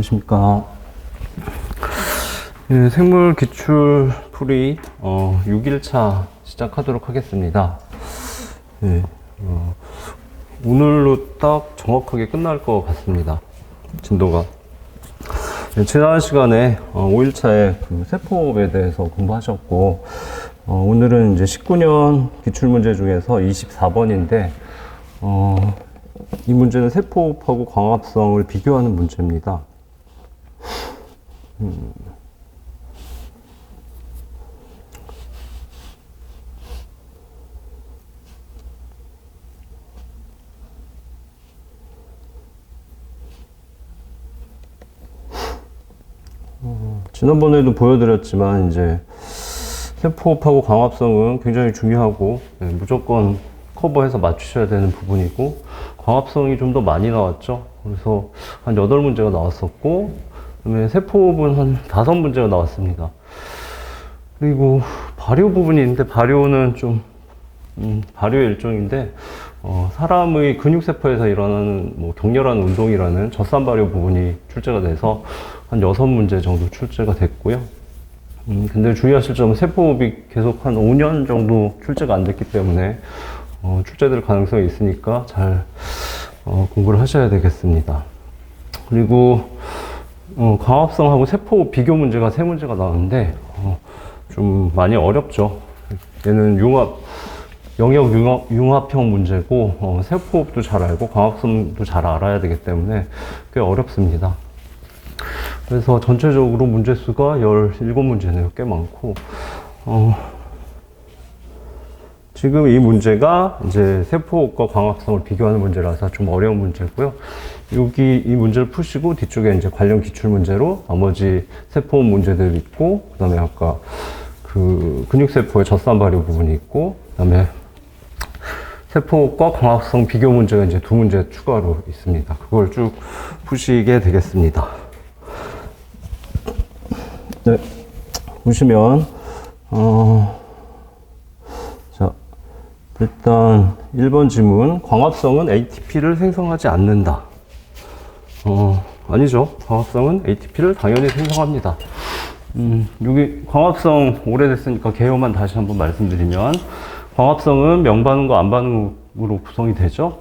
안녕하십니까. 예, 생물 기출 풀이 6일차 시작하도록 하겠습니다. 예, 오늘로 딱 정확하게 끝날 것 같습니다. 진도가. 예, 지난 시간에 5일차에 그 세포에 대해서 공부하셨고, 오늘은 이제 19년 기출문제 중에서 24번인데, 이 문제는 세포호흡하고 광합성을 비교하는 문제입니다. 지난번에도 보여드렸지만 이제 세포호흡하고 광합성은 굉장히 중요하고 무조건 커버해서 맞추셔야 되는 부분이고, 광합성이 좀 더 많이 나왔죠. 그래서 한 8문제가 나왔었고, 그다음에 세포호흡은 한 5문제가 나왔습니다. 그리고 발효 부분이 있는데, 발효는 좀 발효의 일종인데, 사람의 근육세포에서 일어나는 격렬한 운동이라는 젖산 발효 부분이 출제가 돼서 한 6문제 정도 출제가 됐고요. 근데 주의하실 점은 세포호흡이 계속 한 5년 정도 출제가 안 됐기 때문에 출제될 가능성이 있으니까 잘 공부를 하셔야 되겠습니다. 그리고 광합성하고 세포호흡 비교 문제가 3문제가 나왔는데 좀 많이 어렵죠. 얘는 영역 융합형 문제고, 세포호흡도 잘 알고 광합성도 잘 알아야 되기 때문에 꽤 어렵습니다. 그래서 전체적으로 문제 수가 17문제네요. 꽤 많고, 지금 이 문제가 이제 세포호흡과 광합성을 비교하는 문제라서 좀 어려운 문제고요. 이 문제를 푸시고 뒤쪽에 이제 관련 기출 문제로 나머지 세포호흡 문제들이 있고, 그 다음에 아까 그 근육세포의 젖산 발효 부분이 있고, 그 다음에 세포호흡과 광합성 비교 문제가 이제 2문제 추가로 있습니다. 그걸 쭉 푸시게 되겠습니다. 네, 보시면 자, 일단 1번 질문, 광합성은 ATP를 생성하지 않는다. 아니죠. 광합성은 ATP를 당연히 생성합니다. 여기 광합성 오래됐으니까 개요만 다시 한번 말씀드리면, 광합성은 명반응과 안반응으로 구성이 되죠.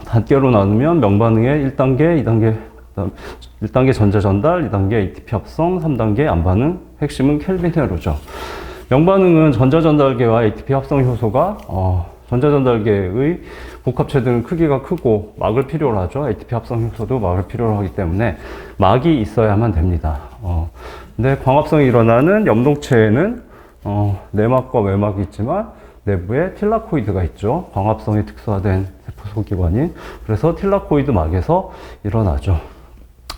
단계로 나누면 명반응의 1단계, 2단계, 1단계 전자 전달, 2단계 ATP 합성, 3단계 안반응, 핵심은 켈빈헤로죠. 명반응은 전자 전달계와 ATP 합성 효소가 전자 전달계의 복합체들은 크기가 크고 막을 필요로 하죠. ATP 합성 효소도 막을 필요로 하기 때문에 막이 있어야만 됩니다. 근데 광합성이 일어나는 염동체에는 내막과 외막이 있지만 내부에 틸라코이드가 있죠. 광합성이 특수화된 세포 소기관인. 그래서 틸라코이드 막에서 일어나죠.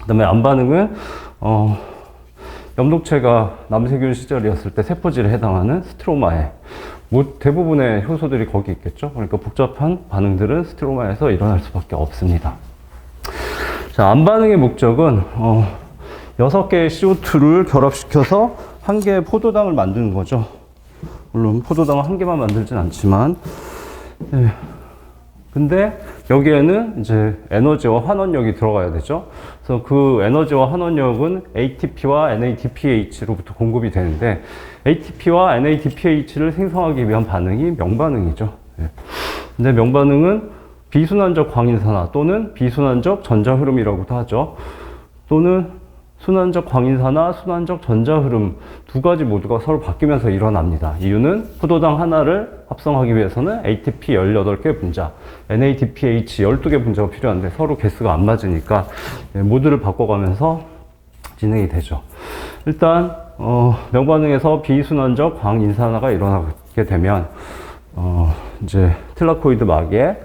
그 다음에 안반응은 염동체가 남세균 시절이었을 때 세포질에 해당하는 스트로마에 대부분의 효소들이 거기 있겠죠. 그러니까 복잡한 반응들은 스트로마에서 일어날 수밖에 없습니다. 자, 안반응의 목적은 6개의 CO2를 결합시켜서 한 개의 포도당을 만드는 거죠. 물론 포도당은 한 개만 만들진 않지만, 근데 여기에는 이제 에너지와 환원력이 들어가야 되죠. 그래서 그 에너지와 환원력은 ATP와 NADPH로부터 공급이 되는데, ATP와 NADPH를 생성하기 위한 반응이 명반응이죠. 근데 명반응은 비순환적 광인산화 또는 비순환적 전자흐름이라고도 하죠. 또는 순환적 광인산화, 순환적 전자흐름 두 가지 모두가 서로 바뀌면서 일어납니다. 이유는 포도당 하나를 합성하기 위해서는 ATP 18개 분자, NADPH 12개 분자가 필요한데 서로 개수가 안 맞으니까 모드를 바꿔가면서 진행이 되죠. 일단 명반응에서 비순환적 광인산화가 일어나게 되면 이제 틸라코이드 막에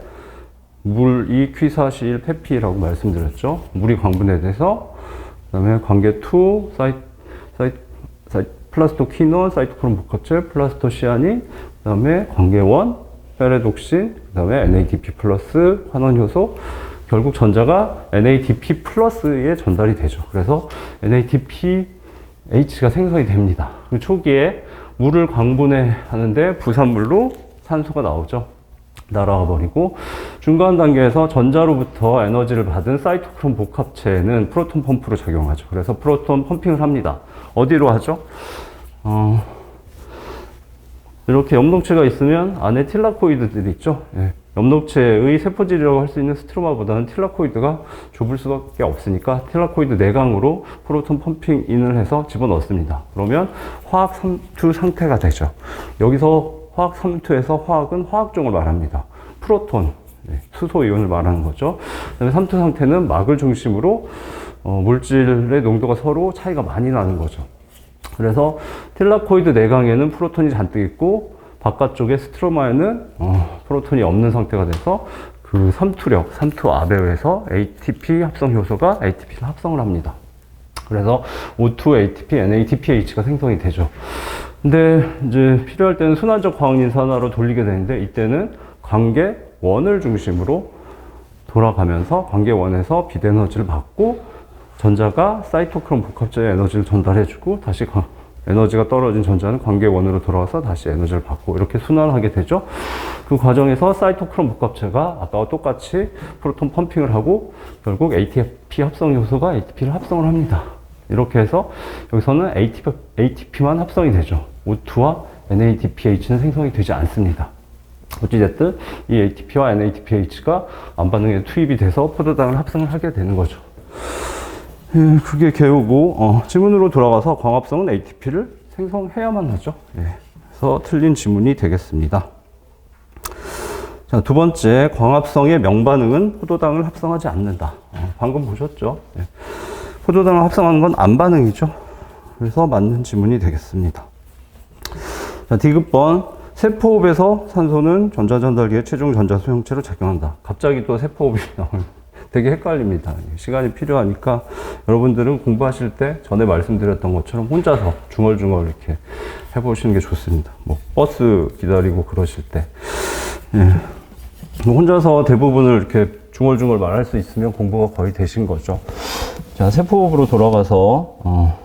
물이 퀴사실 페피라고 말씀드렸죠. 물이 광분해돼서 그 다음에 관계 2, 플라스토키논, 사이토크롬 복합체, 플라스토시아닌, 그 다음에 관계 1, 페레독신, 그 다음에 NADP 플러스 환원효소, 결국 전자가 NADP 플러스에 전달이 되죠. 그래서 NADPH가 생성이 됩니다. 그리고 초기에 물을 광분해 하는데 부산물로 산소가 나오죠. 날아가 버리고, 중간 단계에서 전자로부터 에너지를 받은 사이토크롬 복합체는 프로톤 펌프로 작용하죠. 그래서 프로톤 펌핑을 합니다. 어디로 하죠? 이렇게 엽록체가 있으면 안에 틸라코이드들이 있죠. 예. 엽록체의 세포질이라고 할 수 있는 스트로마보다는 틸라코이드가 좁을 수밖에 없으니까 틸라코이드 내강으로 프로톤 펌핑인을 해서 집어넣습니다. 그러면 화학 삼투 상태가 되죠. 여기서 화학 삼투에서 화학은 화학종을 말합니다. 프로톤, 수소 이온을 말하는 거죠. 그다음에 삼투 상태는 막을 중심으로 물질의 농도가 서로 차이가 많이 나는 거죠. 그래서 틸라코이드 내강에는 프로톤이 잔뜩 있고 바깥쪽에 스트로마에는 프로톤이 없는 상태가 돼서 그 삼투 압에 서 ATP 합성 효소가 ATP를 합성을 합니다. 그래서 O2, ATP, NADPH가 생성이 되죠. 근데 이제 필요할 때는 순환적 광인산화로 돌리게 되는데, 이때는 관계원을 중심으로 돌아가면서 관계원에서 빛에너지를 받고 전자가 사이토크롬 복합체에 에너지를 전달해주고, 다시 에너지가 떨어진 전자는 관계원으로 돌아와서 다시 에너지를 받고, 이렇게 순환하게 되죠. 그 과정에서 사이토크롬 복합체가 아까와 똑같이 프로톤 펌핑을 하고 결국 ATP 합성 요소가 ATP를 합성을 합니다. 이렇게 해서 여기서는 ATP만 합성이 되죠. O2와 NADPH는 생성이 되지 않습니다. 어찌됐든 이 ATP와 NADPH가 암반응에 투입이 돼서 포도당을 합성을 하게 되는 거죠. 그게 개요고, 지문으로 돌아가서 광합성은 ATP를 생성해야만 하죠. 그래서 틀린 지문이 되겠습니다. 자, 두 번째, 광합성의 명반응은 포도당을 합성하지 않는다. 방금 보셨죠? 포도당을 합성하는 건 암반응이죠. 그래서 맞는 지문이 되겠습니다. 자, D급번, 세포호흡에서 산소는 전자전달기의 최종 전자소형체로 작용한다. 갑자기 또 세포호흡이 나오면 되게 헷갈립니다. 시간이 필요하니까 여러분들은 공부하실 때 전에 말씀드렸던 것처럼 혼자서 중얼중얼 이렇게 해보시는 게 좋습니다. 뭐 버스 기다리고 그러실 때. 혼자서 대부분을 이렇게 중얼중얼 말할 수 있으면 공부가 거의 되신 거죠. 자, 세포호흡으로 돌아가서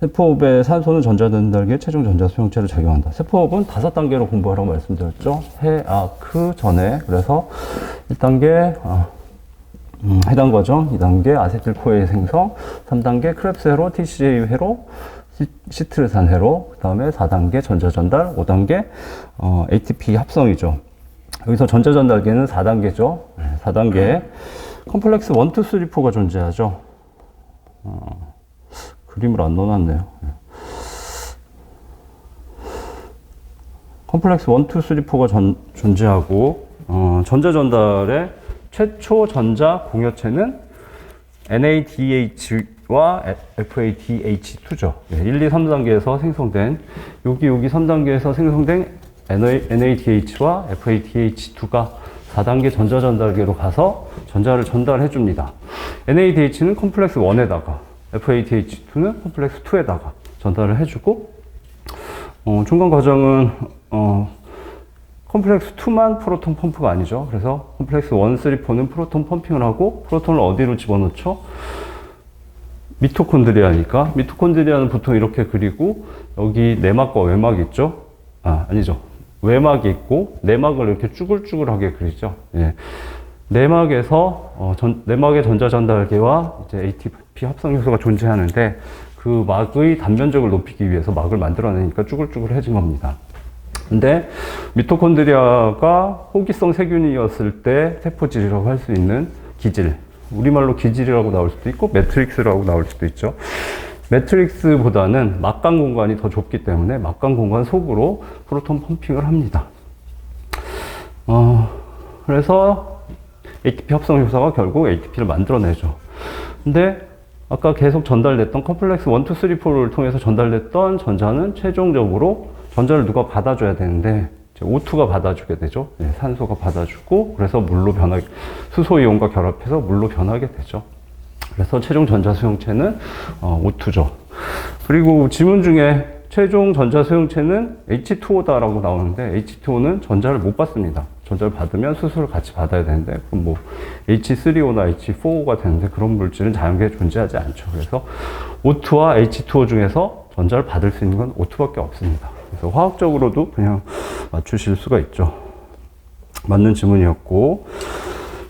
세포호흡의 산소는 전자전달기의 최종 전자소형체로 작용한다. 세포호흡은 5단계로 공부하라고 말씀드렸죠. 전에. 그래서 1단계 해당 과정, 2단계 아세틸코에 생성, 3단계 크랩스 회로, TCA 회로, 시트르산 회로, 그 다음에 4단계 전자전달, 5단계 ATP 합성이죠. 여기서 전자전달기는 4단계죠. 4단계 컴플렉스 1, 2, 3, 4가 존재하죠. 그림을 안 넣어놨네요. 컴플렉스 1, 2, 3, 4가 존재하고, 전자전달의 최초 전자 공여체는 NADH와 FADH2죠. 1, 2, 3단계에서 생성된, 여기 3단계에서 생성된 NADH와 FADH2가 4단계 전자전달계로 가서 전자를 전달해 줍니다. NADH는 컴플렉스 1에다가, FADH2는 컴플렉스 2에다가 전달을 해주고, 중간 과정은 컴플렉스 2만 프로톤 펌프가 아니죠. 그래서 컴플렉스 1, 3, 4는 프로톤 펌핑을 하고, 프로톤을 어디로 집어넣죠? 미토콘드리아니까. 미토콘드리아는 보통 이렇게 그리고, 여기 내막과 외막 있죠? 아니죠. 외막이 있고 내막을 이렇게 쭈글쭈글하게 그리죠. 내막에서 내막의 전자전달계와 이제 ATP 합성 요소가 존재하는데, 그 막의 단면적을 높이기 위해서 막을 만들어내니까 쭈글쭈글해진 겁니다. 근데 미토콘드리아가 호기성 세균이었을 때 세포질이라고 할 수 있는 기질, 우리말로 기질이라고 나올 수도 있고 매트릭스라고 나올 수도 있죠. 매트릭스보다는 막강 공간이 더 좁기 때문에 막강 공간 속으로 프로톤 펌핑을 합니다. 그래서 ATP 합성 효소가 결국 ATP를 만들어내죠. 근데 아까 계속 전달됐던 컴플렉스 1, 2, 3, 4를 통해서 전달됐던 전자는 최종적으로 전자를 누가 받아줘야 되는데 O2가 받아주게 되죠. 산소가 받아주고, 그래서 물로 수소 이온과 결합해서 물로 변하게 되죠. 그래서 최종 전자 수용체는 O2죠. 그리고 지문 중에 최종 전자 수용체는 H2O다라고 나오는데, H2O는 전자를 못 받습니다. 전자를 받으면 수소를 같이 받아야 되는데, 그럼 뭐 H3O나 H4O가 되는데 그런 물질은 자연계에 존재하지 않죠. 그래서 O2와 H2O 중에서 전자를 받을 수 있는 건 O2밖에 없습니다. 그래서 화학적으로도 그냥 맞추실 수가 있죠. 맞는 지문이었고.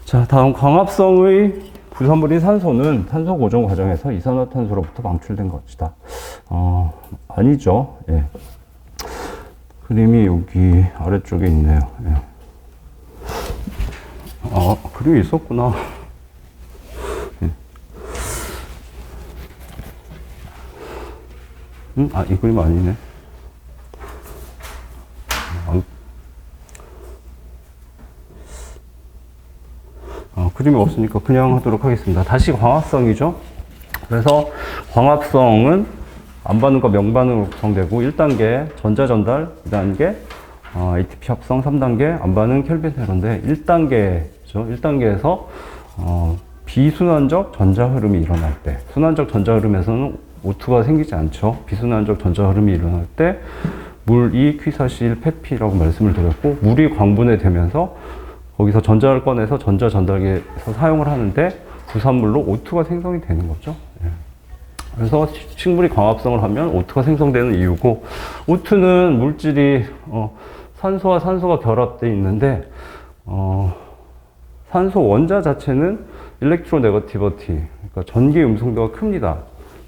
자, 다음 광합성의 부산물인 산소는 탄소 고정 과정에서 이산화탄소로부터 방출된 것이다. 아니죠. 예. 그림이 여기 아래쪽에 있네요. 예. 그림이 있었구나. 예. 이 그림 아니네. 그림이 없으니까 그냥 하도록 하겠습니다. 다시 광합성이죠. 그래서 광합성은 안반응과 명반응으로 구성되고 1단계 전자 전달, 2단계 ATP 합성, 3단계 안반응 켈빈 회로인데 1단계죠. 1단계에서 비순환적 전자 흐름이 일어날 때, 순환적 전자 흐름에서는 O2가 생기지 않죠. 비순환적 전자 흐름이 일어날 때 물이 퀴사실 페피라고 말씀을 드렸고, 물이 광분해 되면서 거기서 전자를 꺼내서 전자 전달기에서 사용을 하는데 부산물로 O2가 생성이 되는 거죠. 예. 그래서 식물이 광합성을 하면 O2가 생성되는 이유고, O2는 물질이 산소와 산소가 결합되어 있는데 산소 원자 자체는 일렉트로네거티버티, 그러니까 전기 음성도가 큽니다.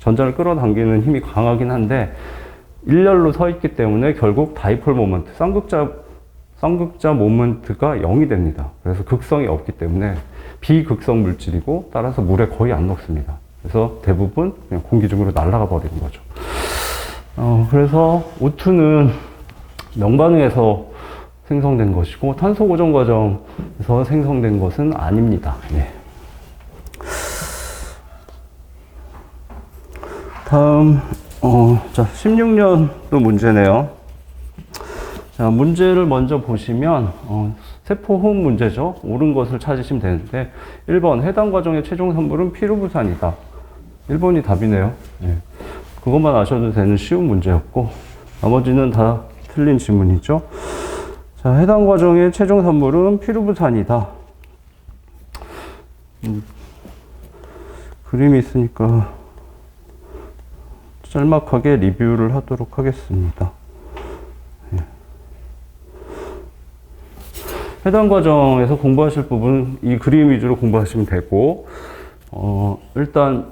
전자를 끌어당기는 힘이 강하긴 한데 일렬로 서 있기 때문에 결국 다이폴 모먼트, 쌍극자 모먼트가 0이 됩니다. 그래서 극성이 없기 때문에 비극성 물질이고, 따라서 물에 거의 안 녹습니다. 그래서 대부분 그냥 공기 중으로 날아가 버리는 거죠. 그래서 O2는 명반응에서 생성된 것이고 탄소 고정 과정에서 생성된 것은 아닙니다. 예. 다음, 자, 16년도 문제네요. 자, 문제를 먼저 보시면, 세포 호흡 문제죠. 옳은 것을 찾으시면 되는데, 1번, 해당 과정의 최종 산물은 피루부산이다. 1번이 답이네요. 예. 그것만 아셔도 되는 쉬운 문제였고, 나머지는 다 틀린 지문이죠. 자, 해당 과정의 최종 산물은 피루부산이다. 그림이 있으니까 짤막하게 리뷰를 하도록 하겠습니다. 예. 해당 과정에서 공부하실 부분은 이 그림 위주로 공부하시면 되고, 일단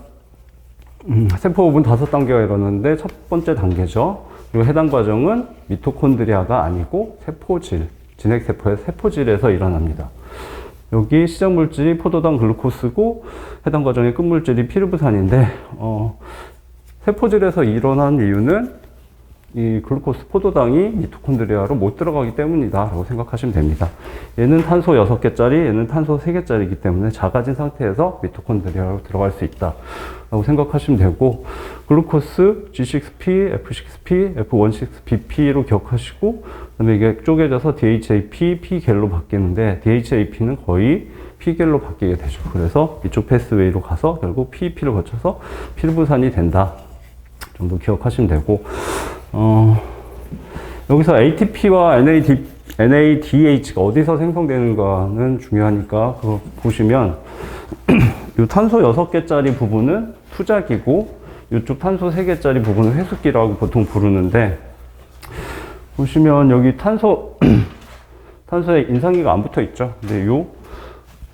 세포 부분 5단계가 일어났는데 첫 번째 단계죠. 그리고 해당 과정은 미토콘드리아가 아니고 세포질, 진핵세포의 세포질에서 일어납니다. 여기 시작물질이 포도당 글루코스고 해당 과정의 끝물질이 피루부산인데, 세포질에서 일어난 이유는 이 글루코스 포도당이 미토콘드리아로 못 들어가기 때문이다 라고 생각하시면 됩니다. 얘는 탄소 6개짜리, 얘는 탄소 3개짜리이기 때문에 작아진 상태에서 미토콘드리아로 들어갈 수 있다 라고 생각하시면 되고, 글루코스 G6P, F6P, F16BP로 기억하시고, 그 다음에 이게 쪼개져서 DHAP, P겔로 바뀌는데 DHAP는 거의 P겔로 바뀌게 되죠. 그래서 이쪽 패스웨이로 가서 결국 PEP를 거쳐서 피루부산이 된다 정도 기억하시면 되고, 여기서 ATP와 NADH가 어디서 생성되는가는 중요하니까 그거 보시면 이 탄소 6개짜리 부분은 투자기고 이쪽 탄소 3개짜리 부분은 회수기라고 보통 부르는데, 보시면 여기 탄소에 인산기가 안 붙어 있죠. 근데 요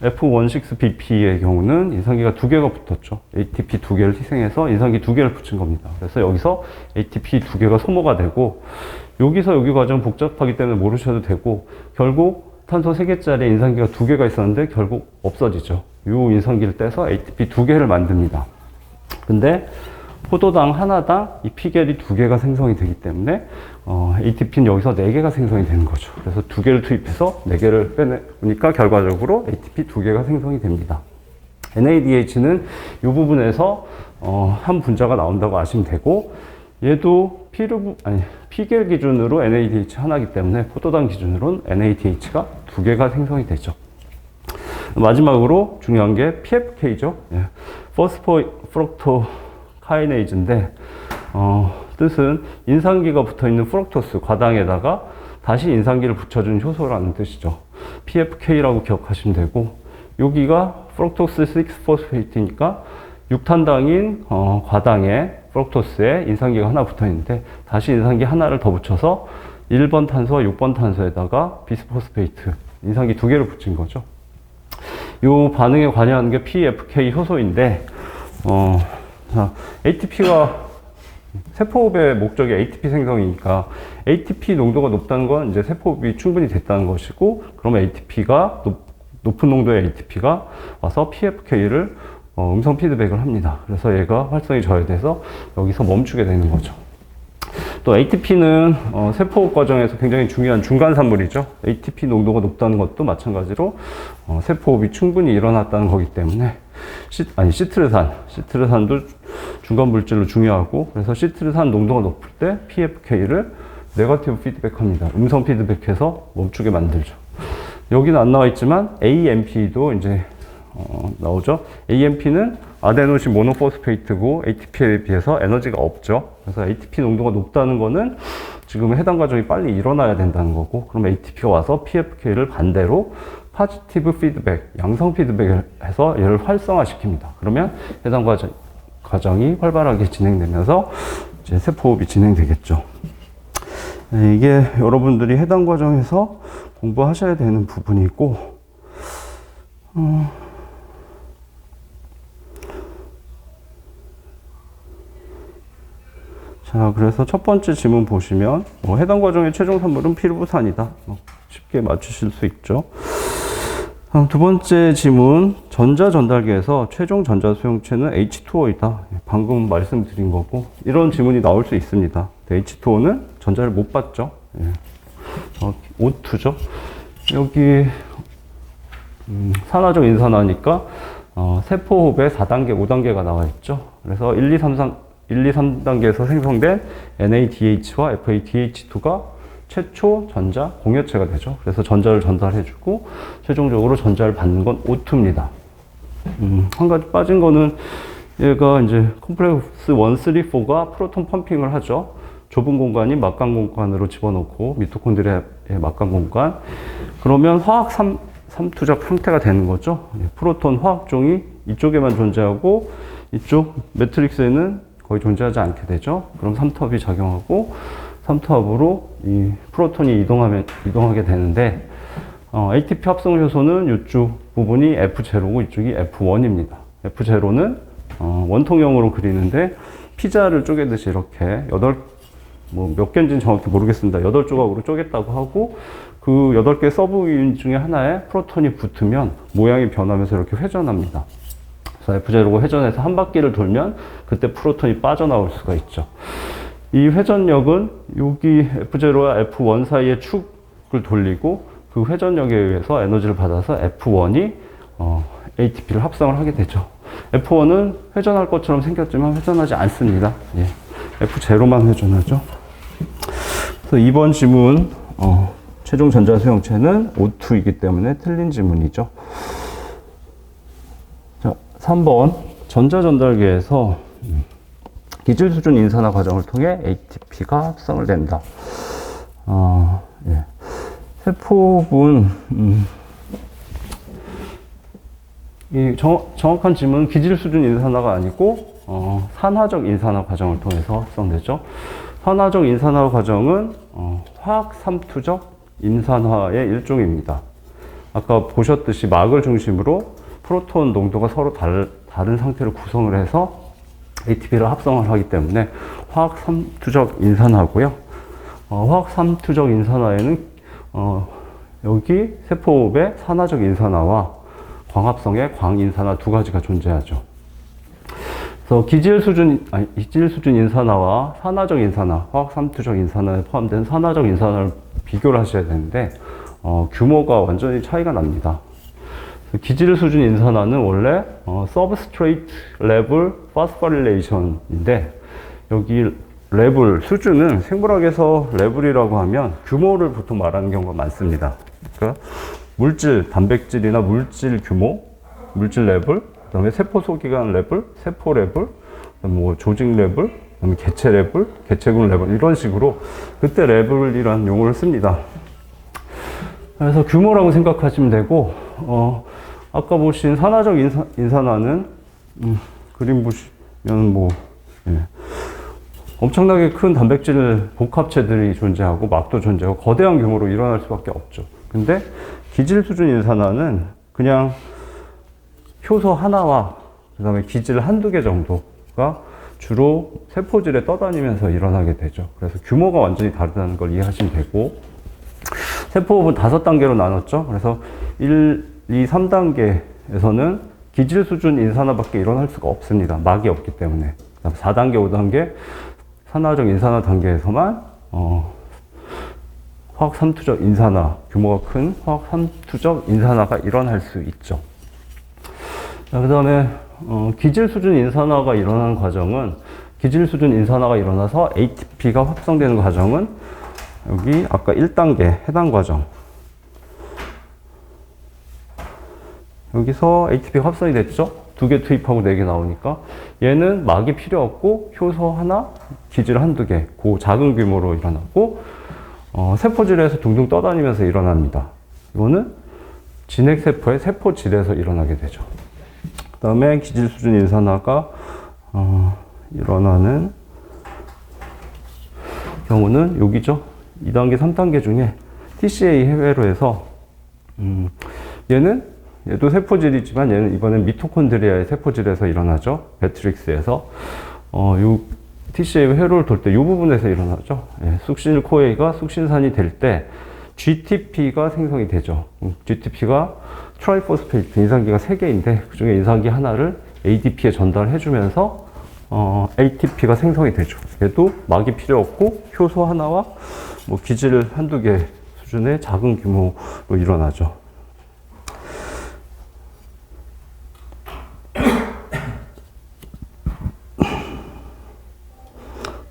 F16BP의 경우는 인산기가 2개가 붙었죠. ATP 2개를 희생해서 인산기 2개를 붙인 겁니다. 그래서 여기서 ATP 2개가 소모가 되고, 여기서 여기 과정은 복잡하기 때문에 모르셔도 되고, 결국 탄소 3개짜리 인산기가 2개가 있었는데 결국 없어지죠. 이 인산기를 떼서 ATP 2개를 만듭니다. 근데 포도당 하나당 이 피겔이 2개가 생성이 되기 때문에 ATP는 여기서 4개가 생성이 되는 거죠. 그래서 2개를 투입해서 4개를 빼내니까 결과적으로 ATP 2개가 생성이 됩니다. NADH는 이 부분에서 한 분자가 나온다고 아시면 되고, 얘도 피겔 기준으로 NADH 하나이기 때문에 포도당 기준으로는 NADH가 2개가 생성이 되죠. 마지막으로 중요한 게 PFK죠. 예. 포스포프럭토카이네이즈인데, 뜻은 인산기가 붙어있는 프럭토스 과당에다가 다시 인산기를 붙여준 효소라는 뜻이죠. PFK라고 기억하시면 되고, 여기가 프럭토스 6포스페이트니까 6탄당인 과당에 프럭토스에 인산기가 하나 붙어있는데 다시 인산기 하나를 더 붙여서 1번 탄소와 6번 탄소에다가 비스포스페이트, 인상기 두 개를 붙인 거죠. 이 반응에 관여하는 게 PFK 효소인데, ATP가 세포호흡의 목적이 ATP 생성이니까 ATP 농도가 높다는 건 이제 세포호흡이 충분히 됐다는 것이고, 그러면 ATP가 높은 농도의 ATP가 와서 PFK를 음성 피드백을 합니다. 그래서 얘가 활성이 저해돼서 여기서 멈추게 되는 거죠. 또 ATP는 세포호흡 과정에서 굉장히 중요한 중간산물이죠. ATP 농도가 높다는 것도 마찬가지로 세포호흡이 충분히 일어났다는 거기 때문에 시트르산도 중간 물질로 중요하고, 그래서 시트르산 농도가 높을 때 PFK를 네거티브 피드백합니다. 음성 피드백해서 멈추게 만들죠. 여기는 안 나와 있지만 AMP도 이제 나오죠. AMP는 아데노신 모노포스페이트고 ATP에 비해서 에너지가 없죠. 그래서 ATP 농도가 높다는 거는 지금 해당 과정이 빨리 일어나야 된다는 거고, 그럼 ATP가 와서 PFK를 반대로 포지티브 피드백, 양성 피드백을 해서 얘를 활성화시킵니다. 그러면 해당 과정이 활발하게 진행되면서 이제 세포호흡이 진행되겠죠. 네, 이게 여러분들이 해당 과정에서 공부하셔야 되는 부분이고, 자, 그래서 첫 번째 지문 보시면 해당 과정의 최종 산물은 피루부산이다. 쉽게 맞추실 수 있죠. 다음 두 번째 지문, 전자 전달계에서 최종 전자 수용체는 H2O이다. 방금 말씀드린 거고, 이런 지문이 나올 수 있습니다. H2O는 전자를 못 받죠. O2죠. 여기 산화적 인산화니까 세포호흡의 4단계, 5단계가 나와 있죠. 그래서 1, 2, 3단계에서 생성된 NADH와 FADH2가 최초 전자 공여체가 되죠. 그래서 전자를 전달해주고 최종적으로 전자를 받는 건 O2입니다. 한 가지 빠진 거는 얘가 이제 컴플렉스 1, 3, 4가 프로톤 펌핑을 하죠. 좁은 공간이 막강 공간으로 집어넣고 미토콘드리아의 막강 공간. 그러면 화학 삼투적 형태가 되는 거죠. 프로톤 화학종이 이쪽에만 존재하고 이쪽 매트릭스에는 거의 존재하지 않게 되죠. 그럼 삼투압이 작용하고 삼투압으로 이 프로톤이 이동하게 되는데, ATP 합성 효소는 이쪽 부분이 F0고 이쪽이 F1입니다. F0는 원통형으로 그리는데 피자를 쪼개듯이 이렇게 몇 개인지는 정확히 모르겠습니다. 8조각으로 쪼갰다고 하고, 그 8개 서브 유닛 중에 하나에 프로톤이 붙으면 모양이 변하면서 이렇게 회전합니다. 그래서 F0가 회전해서 한 바퀴를 돌면 그때 프로톤이 빠져나올 수가 있죠. 이 회전력은 여기 F0와 F1 사이의 축을 돌리고 그 회전력에 의해서 에너지를 받아서 F1이 ATP를 합성을 하게 되죠. F1은 회전할 것처럼 생겼지만 회전하지 않습니다. 예. F0만 회전하죠. 그래서 이번 지문, 최종 전자 수용체는 O2이기 때문에 틀린 지문이죠. 자, 3번. 전자 전달계에서 기질 수준 인산화 과정을 통해 ATP가 합성을 된다. 예. 세포분, 이 정확한 지문은 기질 수준 인산화가 아니고, 산화적 인산화 과정을 통해서 합성되죠. 산화적 인산화 과정은 화학 삼투적 인산화의 일종입니다. 아까 보셨듯이 막을 중심으로 프로톤 농도가 서로 다른 상태로 구성을 해서 ATP를 합성을 하기 때문에 화학 삼투적 인산화고요. 화학 삼투적 인산화에는 여기 세포호흡의 산화적 인산화와 광합성의 광인산화 두 가지가 존재하죠. 그래서 기질 수준 인산화와 산화적 인산화, 화학 삼투적 인산화에 포함된 산화적 인산화를 비교를 하셔야 되는데 규모가 완전히 차이가 납니다. 기질 수준 인산화는 원래 Substrate Level Phosphorylation인데, 여기 레벨, 수준은 생물학에서 레벨이라고 하면 규모를 보통 말하는 경우가 많습니다. 그러니까 물질, 단백질이나 물질 규모, 물질 레벨, 그 다음에 세포 소기관 레벨, 세포 레벨, 뭐 조직 레벨, 그 다음에 개체 레벨, 개체군 레벨, 이런 식으로 그때 레벨이라는 용어를 씁니다. 그래서 규모라고 생각하시면 되고, 아까 보신 산화적 인산화는 그림 보시면 예. 엄청나게 큰 단백질 복합체들이 존재하고 막도 존재하고 거대한 규모로 일어날 수밖에 없죠. 근데 기질 수준 인산화는 그냥 효소 하나와 그 다음에 기질 한두 개 정도가 주로 세포질에 떠다니면서 일어나게 되죠. 그래서 규모가 완전히 다르다는 걸 이해하시면 되고, 세포호흡은 5단계로 나눴죠. 그래서 1, 2, 3단계에서는 기질 수준 인산화밖에 일어날 수가 없습니다. 막이 없기 때문에. 4단계, 5단계 산화적 인산화 단계에서만 화학 삼투적 인산화, 규모가 큰 화학 삼투적 인산화가 일어날 수 있죠. 그 다음에 기질 수준 인산화가 일어나는 과정은, 기질 수준 인산화가 일어나서 ATP가 합성되는 과정은 여기 아까 1단계 해당 과정, 여기서 ATP가 합성이 됐죠. 2개 투입하고 4개 나오니까 얘는 막이 필요 없고 효소 하나, 기질 한두 개, 그 작은 규모로 일어나고 세포질에서 둥둥 떠다니면서 일어납니다. 이거는 진핵세포의 세포질에서 일어나게 되죠. 그 다음에 기질 수준 인산화가 일어나는 경우는 여기죠. 2단계, 3단계 중에 TCA 해외로 해서 얘도 세포질이지만 얘는 이번엔 미토콘드리아의 세포질에서 일어나죠. 매트릭스에서 요 TCA 회로를 돌 때 이 부분에서 일어나죠. 예, 숙신일 코에이가 숙신산이 될 때 GTP가 생성이 되죠. GTP가 트라이포스페이트, 인산기가 3개인데 그 중에 인산기 하나를 ADP에 전달해 주면서 ATP가 생성이 되죠. 얘도 막이 필요 없고 효소 하나와 뭐 기질 한두 개 수준의 작은 규모로 일어나죠.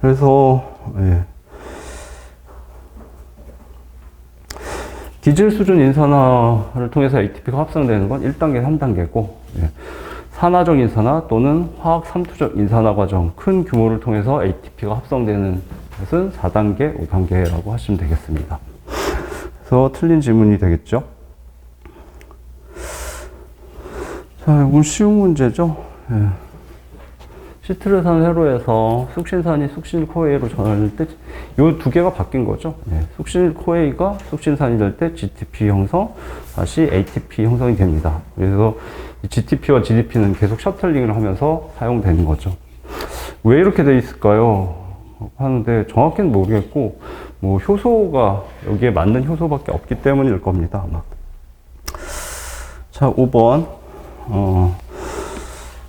그래서 기질 수준 인산화를 통해서 ATP가 합성되는 건 1단계, 3단계고 산화적 인산화 또는 화학 삼투적 인산화 과정 큰 규모를 통해서 ATP가 합성되는 것은 4단계, 5단계라고 하시면 되겠습니다. 그래서 틀린 질문이 되겠죠. 자, 이건 쉬운 문제죠. 시트르산 회로에서 숙신산이 숙신 코에이로 전환될 때 이 두 개가 바뀐 거죠. 숙신 코에이가 숙신산이 될 때 GTP 형성, 다시 ATP 형성이 됩니다. 그래서 GTP와 GDP는 계속 셔틀링을 하면서 사용되는 거죠. 왜 이렇게 돼 있을까요? 하는데 정확히는 모르겠고, 뭐 효소가 여기에 맞는 효소밖에 없기 때문일 겁니다, 아마. 자, 5번.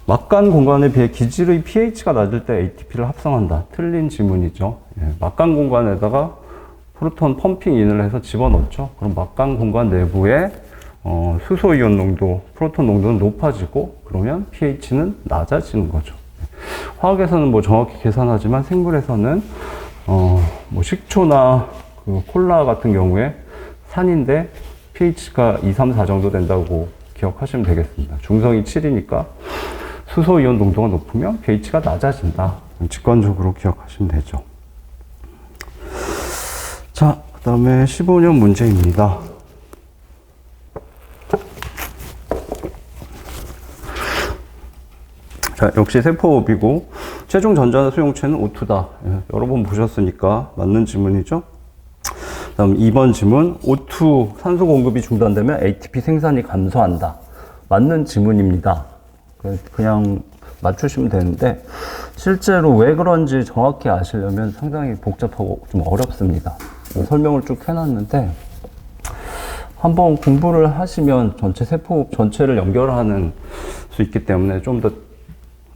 막간 공간에 비해 기질의 pH가 낮을 때 ATP를 합성한다. 틀린 지문이죠. 막간 공간에다가 프로톤 펌핑인을 해서 집어넣죠. 그럼 막간 공간 내부에 수소이온 농도, 프로톤 농도는 높아지고 그러면 pH는 낮아지는 거죠. 화학에서는 뭐 정확히 계산하지만 생물에서는 뭐 식초나 그 콜라 같은 경우에 산인데 pH가 2, 3, 4 정도 된다고 기억하시면 되겠습니다. 중성이 7이니까 수소이온 농도가 높으면 pH가 낮아진다. 직관적으로 기억하시면 되죠. 자, 그 다음에 15년 문제입니다. 자, 역시 세포호흡이고 최종 전자 수용체는 O2다. 여러 번 보셨으니까 맞는 질문이죠. 다음 2번 질문. O2 산소 공급이 중단되면 ATP 생산이 감소한다. 맞는 질문입니다. 그냥 맞추시면 되는데 실제로 왜 그런지 정확히 아시려면 상당히 복잡하고 좀 어렵습니다. 설명을 쭉 해놨는데 한번 공부를 하시면 전체 세포 전체를 연결하는 수 있기 때문에 좀 더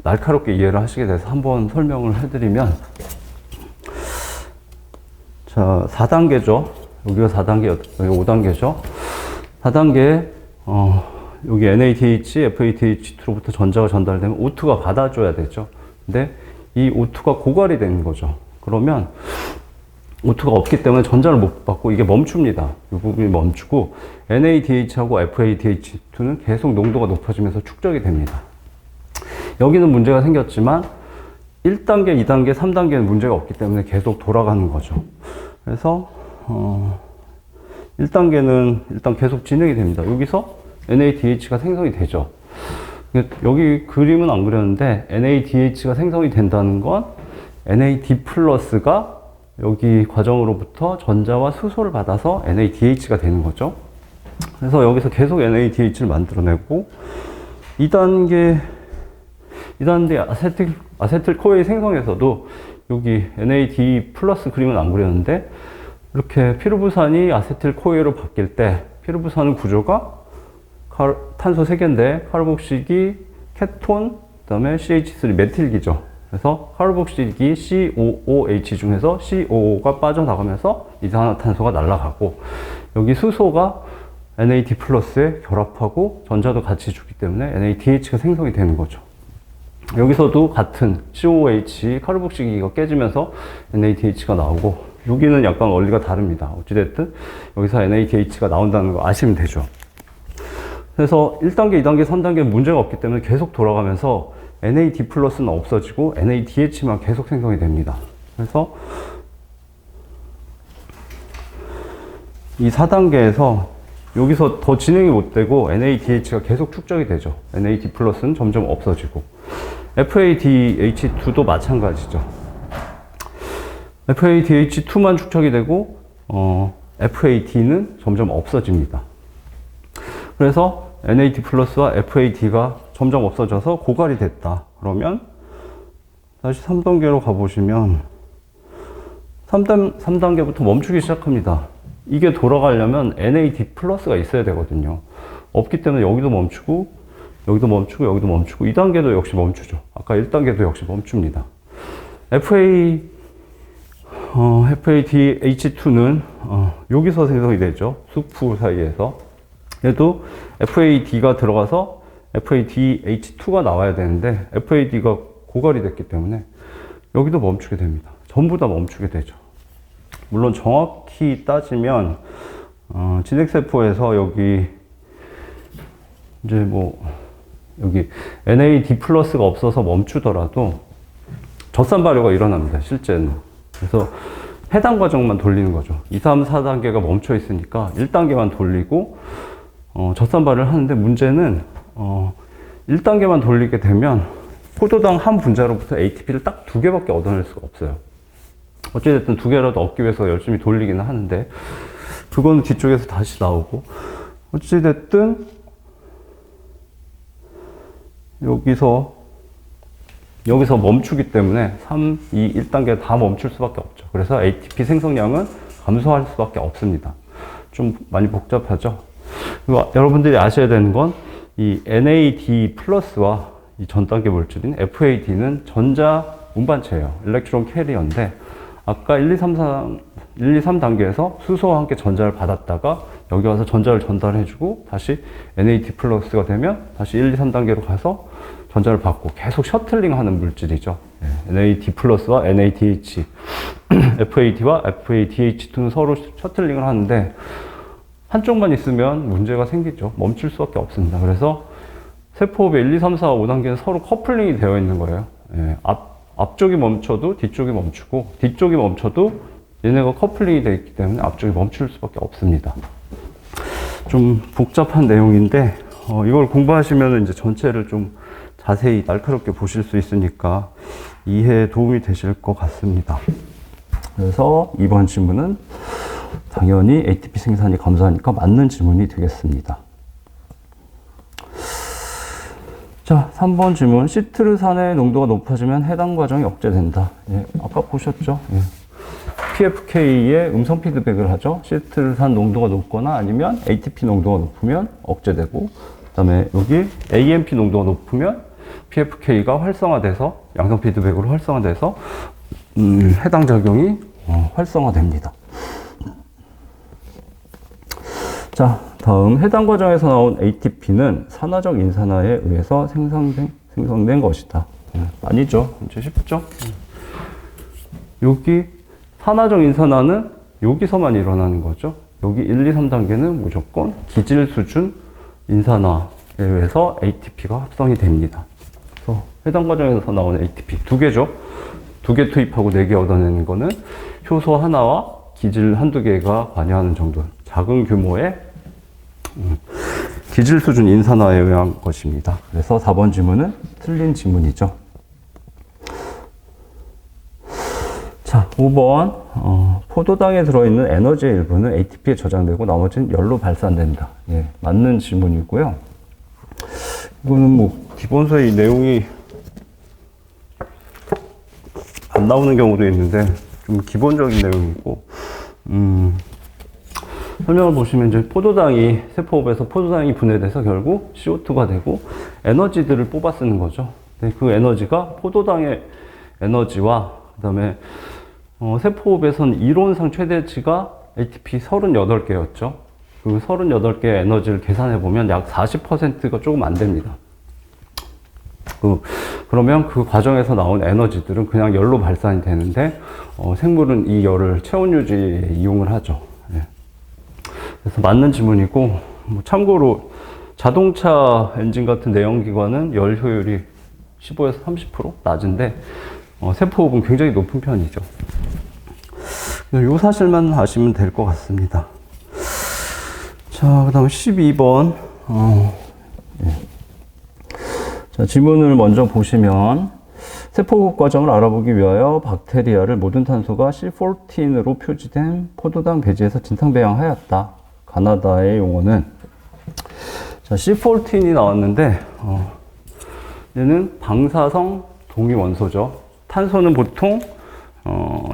날카롭게 이해를 하시게 돼서 한번 설명을 해드리면, 자, 4단계죠. 여기가 4단계, 여기 5단계죠. 4단계 여기 NADH, FADH2로부터 전자가 전달되면 O2가 받아줘야 되죠. 근데 이 O2가 고갈이 되는 거죠. 그러면 O2가 없기 때문에 전자를 못 받고 이게 멈춥니다. 이 부분이 멈추고 NADH하고 FADH2는 계속 농도가 높아지면서 축적이 됩니다. 여기는 문제가 생겼지만 1단계, 2단계, 3단계는 문제가 없기 때문에 계속 돌아가는 거죠. 그래서 1단계는 일단 계속 진행이 됩니다. 여기서 NADH가 생성이 되죠. 여기 그림은 안 그렸는데 NADH가 생성이 된다는 건 NAD 플러스가 여기 과정으로부터 전자와 수소를 받아서 NADH가 되는 거죠. 그래서 여기서 계속 NADH를 만들어내고 2단계 아세틸 코에이 생성에서도 여기 NAD 플러스 그림은 안 그렸는데 이렇게 피루부산이 아세틸 코에이로 바뀔 때 피루부산 구조가 탄소 3개인데 카르복식이 케톤, 그 다음에 CH3 메틸기죠. 그래서 카르복식이 COOH 중에서 COO가 빠져나가면서 이산화탄소가 날아가고 여기 수소가 NAD 플러스에 결합하고 전자도 같이 주기 때문에 NADH가 생성이 되는 거죠. 여기서도 같은 COOH 카르복식이가 깨지면서 NADH가 나오고 여기는 약간 원리가 다릅니다. 어찌됐든 여기서 NADH가 나온다는 거 아시면 되죠. 그래서 1단계, 2단계, 3단계는 문제가 없기 때문에 계속 돌아가면서 NAD 플러스는 없어지고 NADH만 계속 생성이 됩니다. 그래서 이 4단계에서 여기서 더 진행이 못 되고 NADH가 계속 축적이 되죠. NAD 플러스는 점점 없어지고 FADH2도 마찬가지죠. FADH2만 축적이 되고 FAD는 점점 없어집니다. 그래서 NAD 플러스와 FAD가 점점 없어져서 고갈이 됐다. 그러면 다시 3단계로 가보시면 3단계부터 멈추기 시작합니다. 이게 돌아가려면 NAD 플러스가 있어야 되거든요. 없기 때문에 여기도 멈추고 여기도 멈추고 여기도 멈추고 2단계도 역시 멈추죠. 아까 1단계도 역시 멈춥니다. FADH2는 여기서 생성이 되죠. 수프 사이에서. 얘도 FAD가 들어가서 FADH2가 나와야 되는데 FAD가 고갈이 됐기 때문에 여기도 멈추게 됩니다. 전부 다 멈추게 되죠. 물론 정확히 따지면 진핵세포에서 여기 이제 뭐 여기 NAD 플러스가 없어서 멈추더라도 젖산 발효가 일어납니다. 실제는. 그래서 해당 과정만 돌리는 거죠. 2, 3, 4단계가 멈춰 있으니까 1단계만 돌리고 젖산 발효를 하는데 문제는 1단계만 돌리게 되면 포도당 한 분자로부터 ATP를 딱 2개밖에 얻어낼 수가 없어요. 어찌됐든 2개라도 얻기 위해서 열심히 돌리기는 하는데 그거는 뒤쪽에서 다시 나오고 어찌됐든 여기서 멈추기 때문에 3, 2, 1단계 다 멈출 수밖에 없죠. 그래서 ATP 생성량은 감소할 수밖에 없습니다. 좀 많이 복잡하죠. 그리고 여러분들이 아셔야 되는 건 이 NAD 플러스와 이 전 단계 물질인 FAD는 전자 운반체예요. 일렉트론 캐리어인데 아까 1, 2, 3단계에서 수소와 함께 전자를 받았다가 여기 와서 전자를 전달해주고 다시 NAD 플러스가 되면 다시 1, 2, 3단계로 가서 전자를 받고 계속 셔틀링 하는 물질이죠. NAD 플러스와 NADH, FAD와 FADH2는 서로 셔틀링을 하는데 한쪽만 있으면 문제가 생기죠. 멈출 수밖에 없습니다. 그래서 세포호흡의 1, 2, 3, 4, 5단계는 서로 커플링이 되어 있는 거예요. 앞쪽이 멈춰도 뒤쪽이 멈추고 뒤쪽이 멈춰도 얘네가 커플링이 되어 있기 때문에 앞쪽이 멈출 수밖에 없습니다. 좀 복잡한 내용인데 이걸 공부하시면 이제 전체를 좀 자세히 날카롭게 보실 수 있으니까 이해에 도움이 되실 것 같습니다. 그래서 이번 질문은 당연히 ATP 생산이 감소하니까 맞는 질문이 되겠습니다. 자, 3번 질문. 시트르산의 농도가 높아지면 해당 과정이 억제된다. 예, 아까 보셨죠? 예. PFK에 음성 피드백을 하죠. 시트르산 농도가 높거나 아니면 ATP 농도가 높으면 억제되고, 그 다음에 여기 AMP 농도가 높으면 PFK가 활성화돼서 양성 피드백으로 활성화돼서 해당 작용이 활성화됩니다. 자, 다음 해당 과정에서 나온 ATP는 산화적 인산화에 의해서 생성된 것이다. 아니죠. 이제 쉽죠? 여기 산화적 인산화는 여기서만 일어나는 거죠. 여기 1, 2, 3단계는 무조건 기질 수준 인산화에 의해서 ATP가 합성이 됩니다. 그래서 해당 과정에서 나오는 ATP 두 개죠. 2개 투입하고 4개 얻어내는 거는 효소 하나와 기질 한두 개가 관여하는 정도 작은 규모의 기질 수준 인산화에 의한 것입니다. 그래서 4번 질문은 틀린 질문이죠. 자, 5번 포도당에 들어있는 에너지의 일부는 ATP에 저장되고 나머지는 열로 발산된다. 예, 맞는 질문이고요. 이거는 뭐 기본서의 이 내용이 안 나오는 경우도 있는데 좀 기본적인 내용이고, 설명을 보시면 이제 포도당이 세포호흡에서 포도당이 분해돼서 결국 CO2가 되고 에너지들을 뽑아 쓰는 거죠. 근데 그 에너지가 포도당의 에너지와 그다음에 세포호흡에서는 이론상 최대치가 ATP 38개였죠. 그 38개의 에너지를 계산해 보면 약 40%가 조금 안 됩니다. 그러면 그 과정에서 나온 에너지들은 그냥 열로 발산이 되는데 생물은 이 열을 체온 유지에 이용을 하죠. 예. 그래서 맞는 질문이고, 뭐 참고로 자동차 엔진 같은 내연기관은 열 효율이 15에서 30% 낮은데 세포호흡은 굉장히 높은 편이죠. 이 사실만 아시면 될 것 같습니다. 자, 그 다음 12번. 예. 자, 지문을 먼저 보시면, 세포호흡 과정을 알아보기 위하여 박테리아를 모든 탄소가 C14으로 표지된 포도당 배지에서 진탕배양하였다. 가나다의 용어는, 자, C14이 나왔는데, 얘는 방사성 동위원소죠. 탄소는 보통,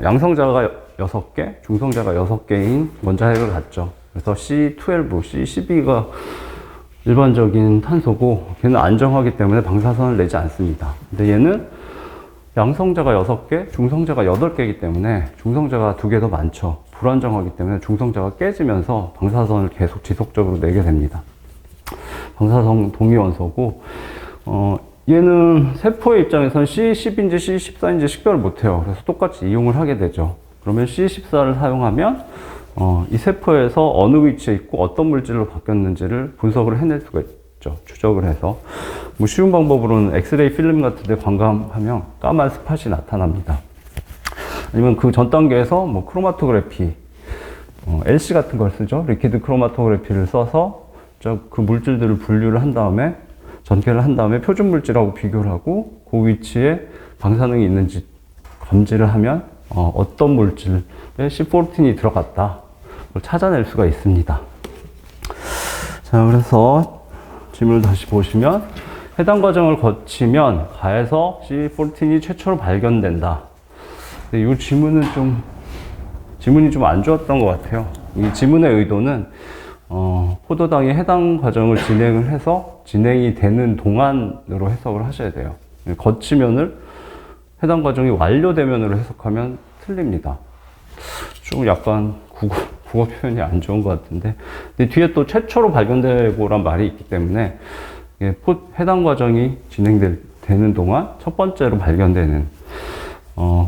양성자가 6개, 중성자가 6개인 원자핵을 갖죠. 그래서 C12, C12가 일반적인 탄소고, 걔는 안정하기 때문에 방사선을 내지 않습니다. 근데 얘는 양성자가 6개, 중성자가 8개이기 때문에 중성자가 2개 더 많죠. 불안정하기 때문에 중성자가 깨지면서 방사선을 계속 지속적으로 내게 됩니다. 방사성 동위원소고, 얘는 세포의 입장에서는 C10인지 C14인지 식별을 못해요. 그래서 똑같이 이용을 하게 되죠. 그러면 C14를 사용하면 이 세포에서 어느 위치에 있고 어떤 물질로 바뀌었는지를 분석을 해낼 수가 있죠. 추적을 해서. 뭐 쉬운 방법으로는 엑스레이 필름 같은 데 관감하면 까만 스팟이 나타납니다. 아니면 그 전 단계에서 뭐 크로마토그래피, LC 같은 걸 쓰죠. 리퀴드 크로마토그래피를 써서 그 물질들을 분류를 한 다음에 전개를 한 다음에 표준 물질하고 비교를 하고 그 위치에 방사능이 있는지 감지를 하면 어떤 물질에 C14이 들어갔다 그걸 찾아낼 수가 있습니다. 자, 그래서 질문을 다시 보시면, 해당 과정을 거치면 가에서 C14이 최초로 발견된다. 근데 이 질문이 좀 안 좋았던 것 같아요. 이 질문의 의도는 포도당이 해당 과정을 진행을 해서 진행이 되는 동안으로 해석을 하셔야 돼요. 거치면을 해당 과정이 완료되면으로 해석하면 틀립니다. 좀 약간 국어 표현이 안 좋은 것 같은데, 근데 뒤에 또 최초로 발견되고란 말이 있기 때문에 해당 과정이 진행되는 동안 첫 번째로 발견되는.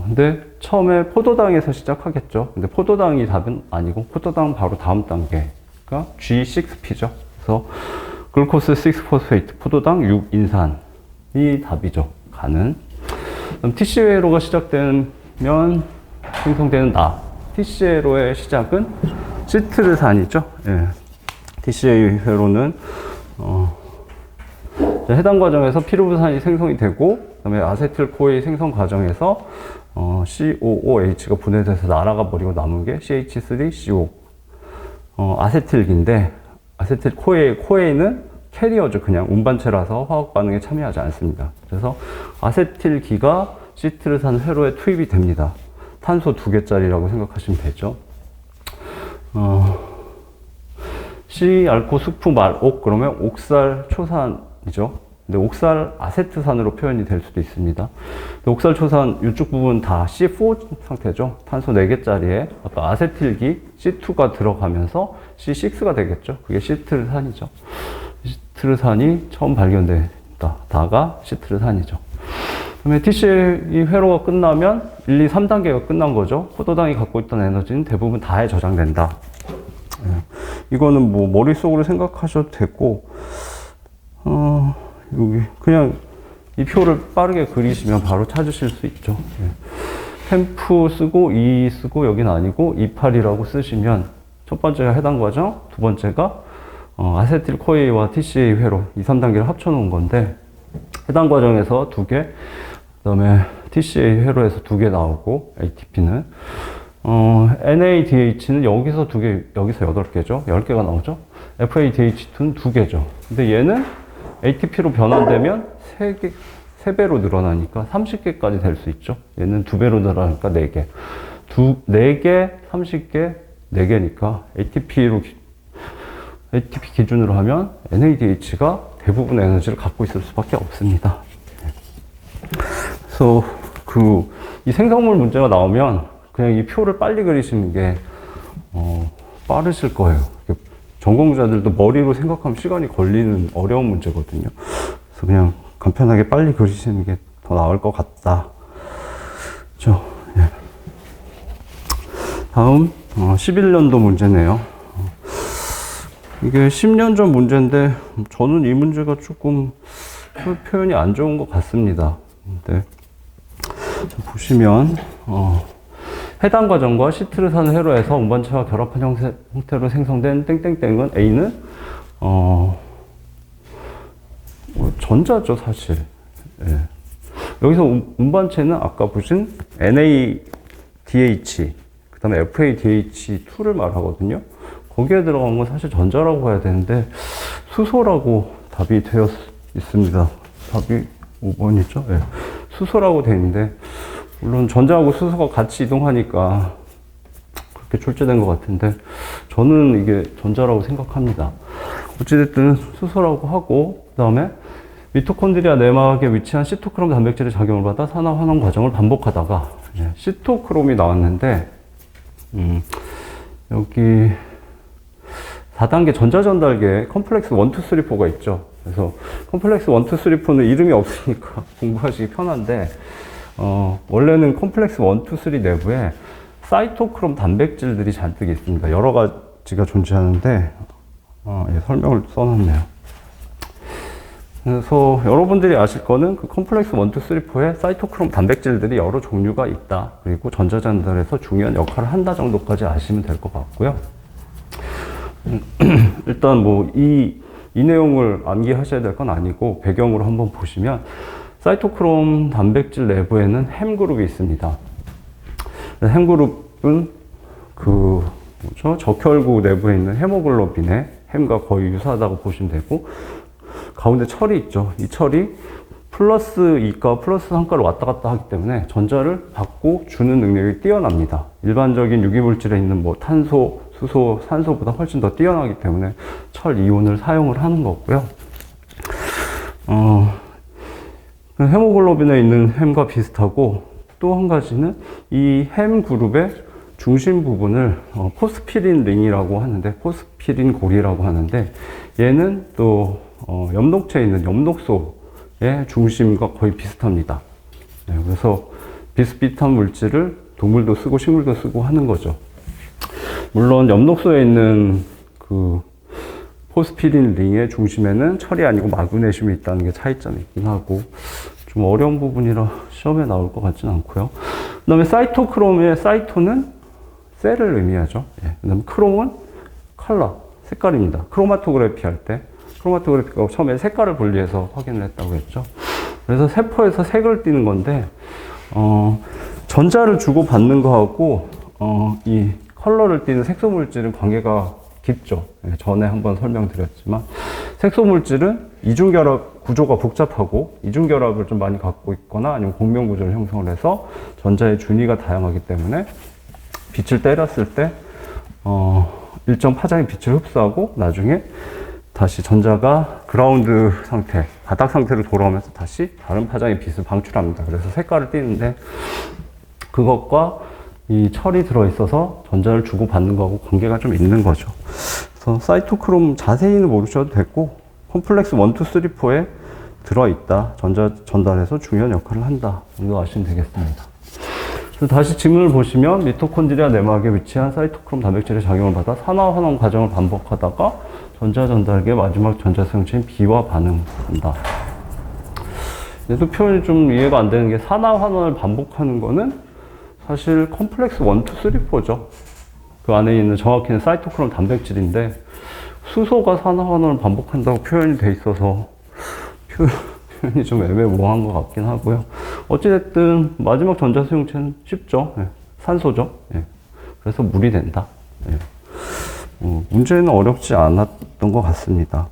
근데 처음에 포도당에서 시작하겠죠. 근데 포도당이 답은 아니고 포도당 바로 다음 단계가 G6P죠. 그래서 글루코스 6포스페이트, 포도당 6인산이 답이죠. 가는. 그럼 TCA로가 시작되면 생성되는 TCA로의 시작은 시트르산이죠. 예. TCA 회로는 해당 과정에서 피루부산이 생성이 되고, 그다음에 아세틸코의 생성 과정에서 COOH가 분해돼서 날아가 버리고 남은 게 CH3CO. 아세틸기인데, 아세틸코에는 캐리어죠. 그냥 운반체라서 화학 반응에 참여하지 않습니다. 그래서 아세틸기가 시트르산 회로에 투입이 됩니다. 탄소 2개짜리라고 생각하시면 되죠. C알코 수프 말옥, 그러면 옥살 초산이죠. 근데 옥살 아세트산으로 표현이 될 수도 있습니다. 근데 옥살 초산 이쪽 부분 다 C4 상태죠. 탄소 4개짜리에 아까 아세틸기 C2가 들어가면서 C6가 되겠죠. 그게 시트르산이죠. 시트르산이 처음 발견됐다가 시트르산이죠. 그다음에 TCA 회로가 끝나면 1, 2, 3단계가 끝난 거죠. 포도당이 갖고 있던 에너지는 대부분 다에 저장된다. 이거는 뭐 머릿속으로 생각하셔도 되고, 여기 그냥 이 표를 빠르게 그리시면 바로 찾으실 수 있죠. 템프 쓰고 2 쓰고 여기는 아니고 28이라고 쓰시면 첫 번째가 해당 과정, 두 번째가 아세틸 코에이와 TCA 회로 2, 3단계를 합쳐 놓은 건데, 해당 과정에서 2개, 그 다음에 TCA 회로에서 2개 나오고 ATP는 NADH는 여기서 2개, 여기서 8개죠. 10개가 나오죠. FADH2는 2개죠. 근데 얘는 ATP로 변환되면 3배로 늘어나니까 30개까지 될 수 있죠. 얘는 2배로 늘어나니까 4개. 4개, 30개, 4개니까 ATP 기준으로 하면 NADH가 대부분의 에너지를 갖고 있을 수밖에 없습니다. 그래서 이 생성물 문제가 나오면 그냥 이 표를 빨리 그리시는 게 빠르실 거예요. 전공자들도 머리로 생각하면 시간이 걸리는 어려운 문제거든요. 그래서 그냥 간편하게 빨리 그리시는 게 더 나을 것 같다. 그렇죠? 예. 다음 11년도 문제네요. 이게 10년 전 문제인데 저는 이 문제가 조금 표현이 안 좋은 것 같습니다. 근데 보시면 해당 과정과 시트르산 회로에서 운반체와 결합한 형태로 생성된 땡땡땡은 A는 전자죠 사실. 예. 여기서 운반체는 아까 보신 NADH 그 다음에 FADH2를 말하거든요. 거기에 들어간 건 사실 전자라고 해야 되는데 수소라고 답이 되어 있습니다. 답이 5번이죠. 예. 수소라고 되어 있는데 물론 전자하고 수소가 같이 이동하니까 그렇게 출제된 것 같은데 저는 이게 전자라고 생각합니다. 어찌됐든 수소라고 하고 그 다음에 미토콘드리아 내막에 위치한 시토크롬 단백질의 작용을 받아 산화 환원 과정을 반복하다가 시토크롬이 나왔는데 여기 4단계 전자전달계 컴플렉스 1, 2, 3, 4가 있죠. 그래서 컴플렉스 1, 2, 3, 4는 이름이 없으니까 공부하시기 편한데 원래는 컴플렉스 1, 2, 3 내부에 사이토크롬 단백질들이 잔뜩 있습니다. 여러 가지가 존재하는데 예, 설명을 써놨네요. 그래서 여러분들이 아실 거는 그 컴플렉스 1, 2, 3, 4에 사이토크롬 단백질들이 여러 종류가 있다. 그리고 전자전달에서 중요한 역할을 한다 정도까지 아시면 될 것 같고요. 일단 뭐 이 내용을 암기하셔야 될 건 아니고 배경으로 한번 보시면 사이토크롬 단백질 내부에는 햄 그룹이 있습니다. 햄 그룹은 적혈구 내부에 있는 헤모글로빈의 햄과 거의 유사하다고 보시면 되고 가운데 철이 있죠. 이 철이 플러스 2가 플러스 3가를 왔다 갔다 하기 때문에 전자를 받고 주는 능력이 뛰어납니다. 일반적인 유기물질에 있는 뭐 탄소, 수소, 산소보다 훨씬 더 뛰어나기 때문에 철 이온을 사용을 하는 거고요. 헤모글로빈에 있는 햄과 비슷하고 또 한 가지는 이 햄 그룹의 중심 부분을 포스피린 링이라고 하는데 포스피린 골이라고 하는데 얘는 또 엽록체에 있는 엽록소의 중심과 거의 비슷합니다. 네, 그래서 비슷비슷한 물질을 동물도 쓰고 식물도 쓰고 하는 거죠. 물론 엽록소에 있는 그 포스피린 링의 중심에는 철이 아니고 마그네슘이 있다는 게 차이점이 있긴 하고 좀 어려운 부분이라 시험에 나올 것 같지는 않고요. 그 다음에 사이토크롬의 사이토는 셀을 의미하죠. 예. 그 다음에 크롬은 컬러, 색깔입니다. 크로마토그래피 할 때 크로마토그래피가 처음에 색깔을 분리해서 확인을 했다고 했죠. 그래서 세포에서 색을 띠는 건데 전자를 주고 받는 거하고 이 컬러를 띠는 색소물질은 관계가 깊죠. 예, 전에 한번 설명드렸지만 색소물질은 이중결합 구조가 복잡하고 이중결합을 좀 많이 갖고 있거나 아니면 공명구조를 형성을 해서 전자의 준위가 다양하기 때문에 빛을 때렸을 때 일정 파장의 빛을 흡수하고 나중에 다시 전자가 그라운드 상태, 바닥 상태로 돌아오면서 다시 다른 파장의 빛을 방출합니다. 그래서 색깔을 띠는데 그것과 이 철이 들어있어서 전자를 주고받는 거하고 관계가 좀 있는 거죠. 그래서 사이토크롬 자세히는 모르셔도 됐고 컴플렉스 1, 2, 3, 4에 들어있다. 전자 전달해서 중요한 역할을 한다. 정도 아시면 되겠습니다. 그래서 다시 지문을 보시면 미토콘드리아 내막에 위치한 사이토크롬 단백질의 작용을 받아 산화 환원 과정을 반복하다가 전자 전달기의 마지막 전자 수용체인 B와 반응한다. 얘도 표현이 좀 이해가 안 되는 게 산화 환원을 반복하는 거는 사실 컴플렉스 1, 2, 3, 4죠. 그 안에 있는 정확히는 사이토크롬 단백질인데 수소가 산화 환원을 반복한다고 표현이 돼 있어서 표현이 좀 애매모호한 것 같긴 하고요. 어찌됐든 마지막 전자 수용체는 쉽죠. 예, 산소죠. 예. 그래서 물이 된다. 예. 문제는 어렵지 않았던 것 같습니다.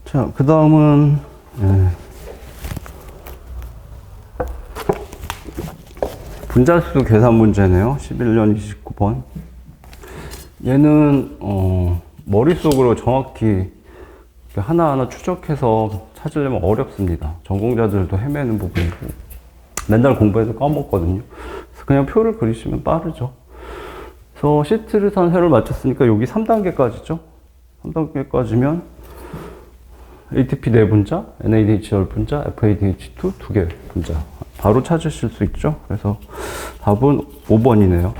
자, 그 다음은, 분자수 계산 문제네요. 11년 29번. 얘는, 머릿속으로 정확히 하나하나 추적해서 찾으려면 어렵습니다. 전공자들도 헤매는 부분이고, 맨날 공부해서 까먹거든요. 그래서 그냥 표를 그리시면 빠르죠. 그래서 시트를 한 세를 맞췄으니까 여기 3단계까지죠. 3단계까지면 ATP 4분자, NADH 10분자, FADH2 2개 분자. 바로 찾으실 수 있죠. 그래서 답은 5번이네요.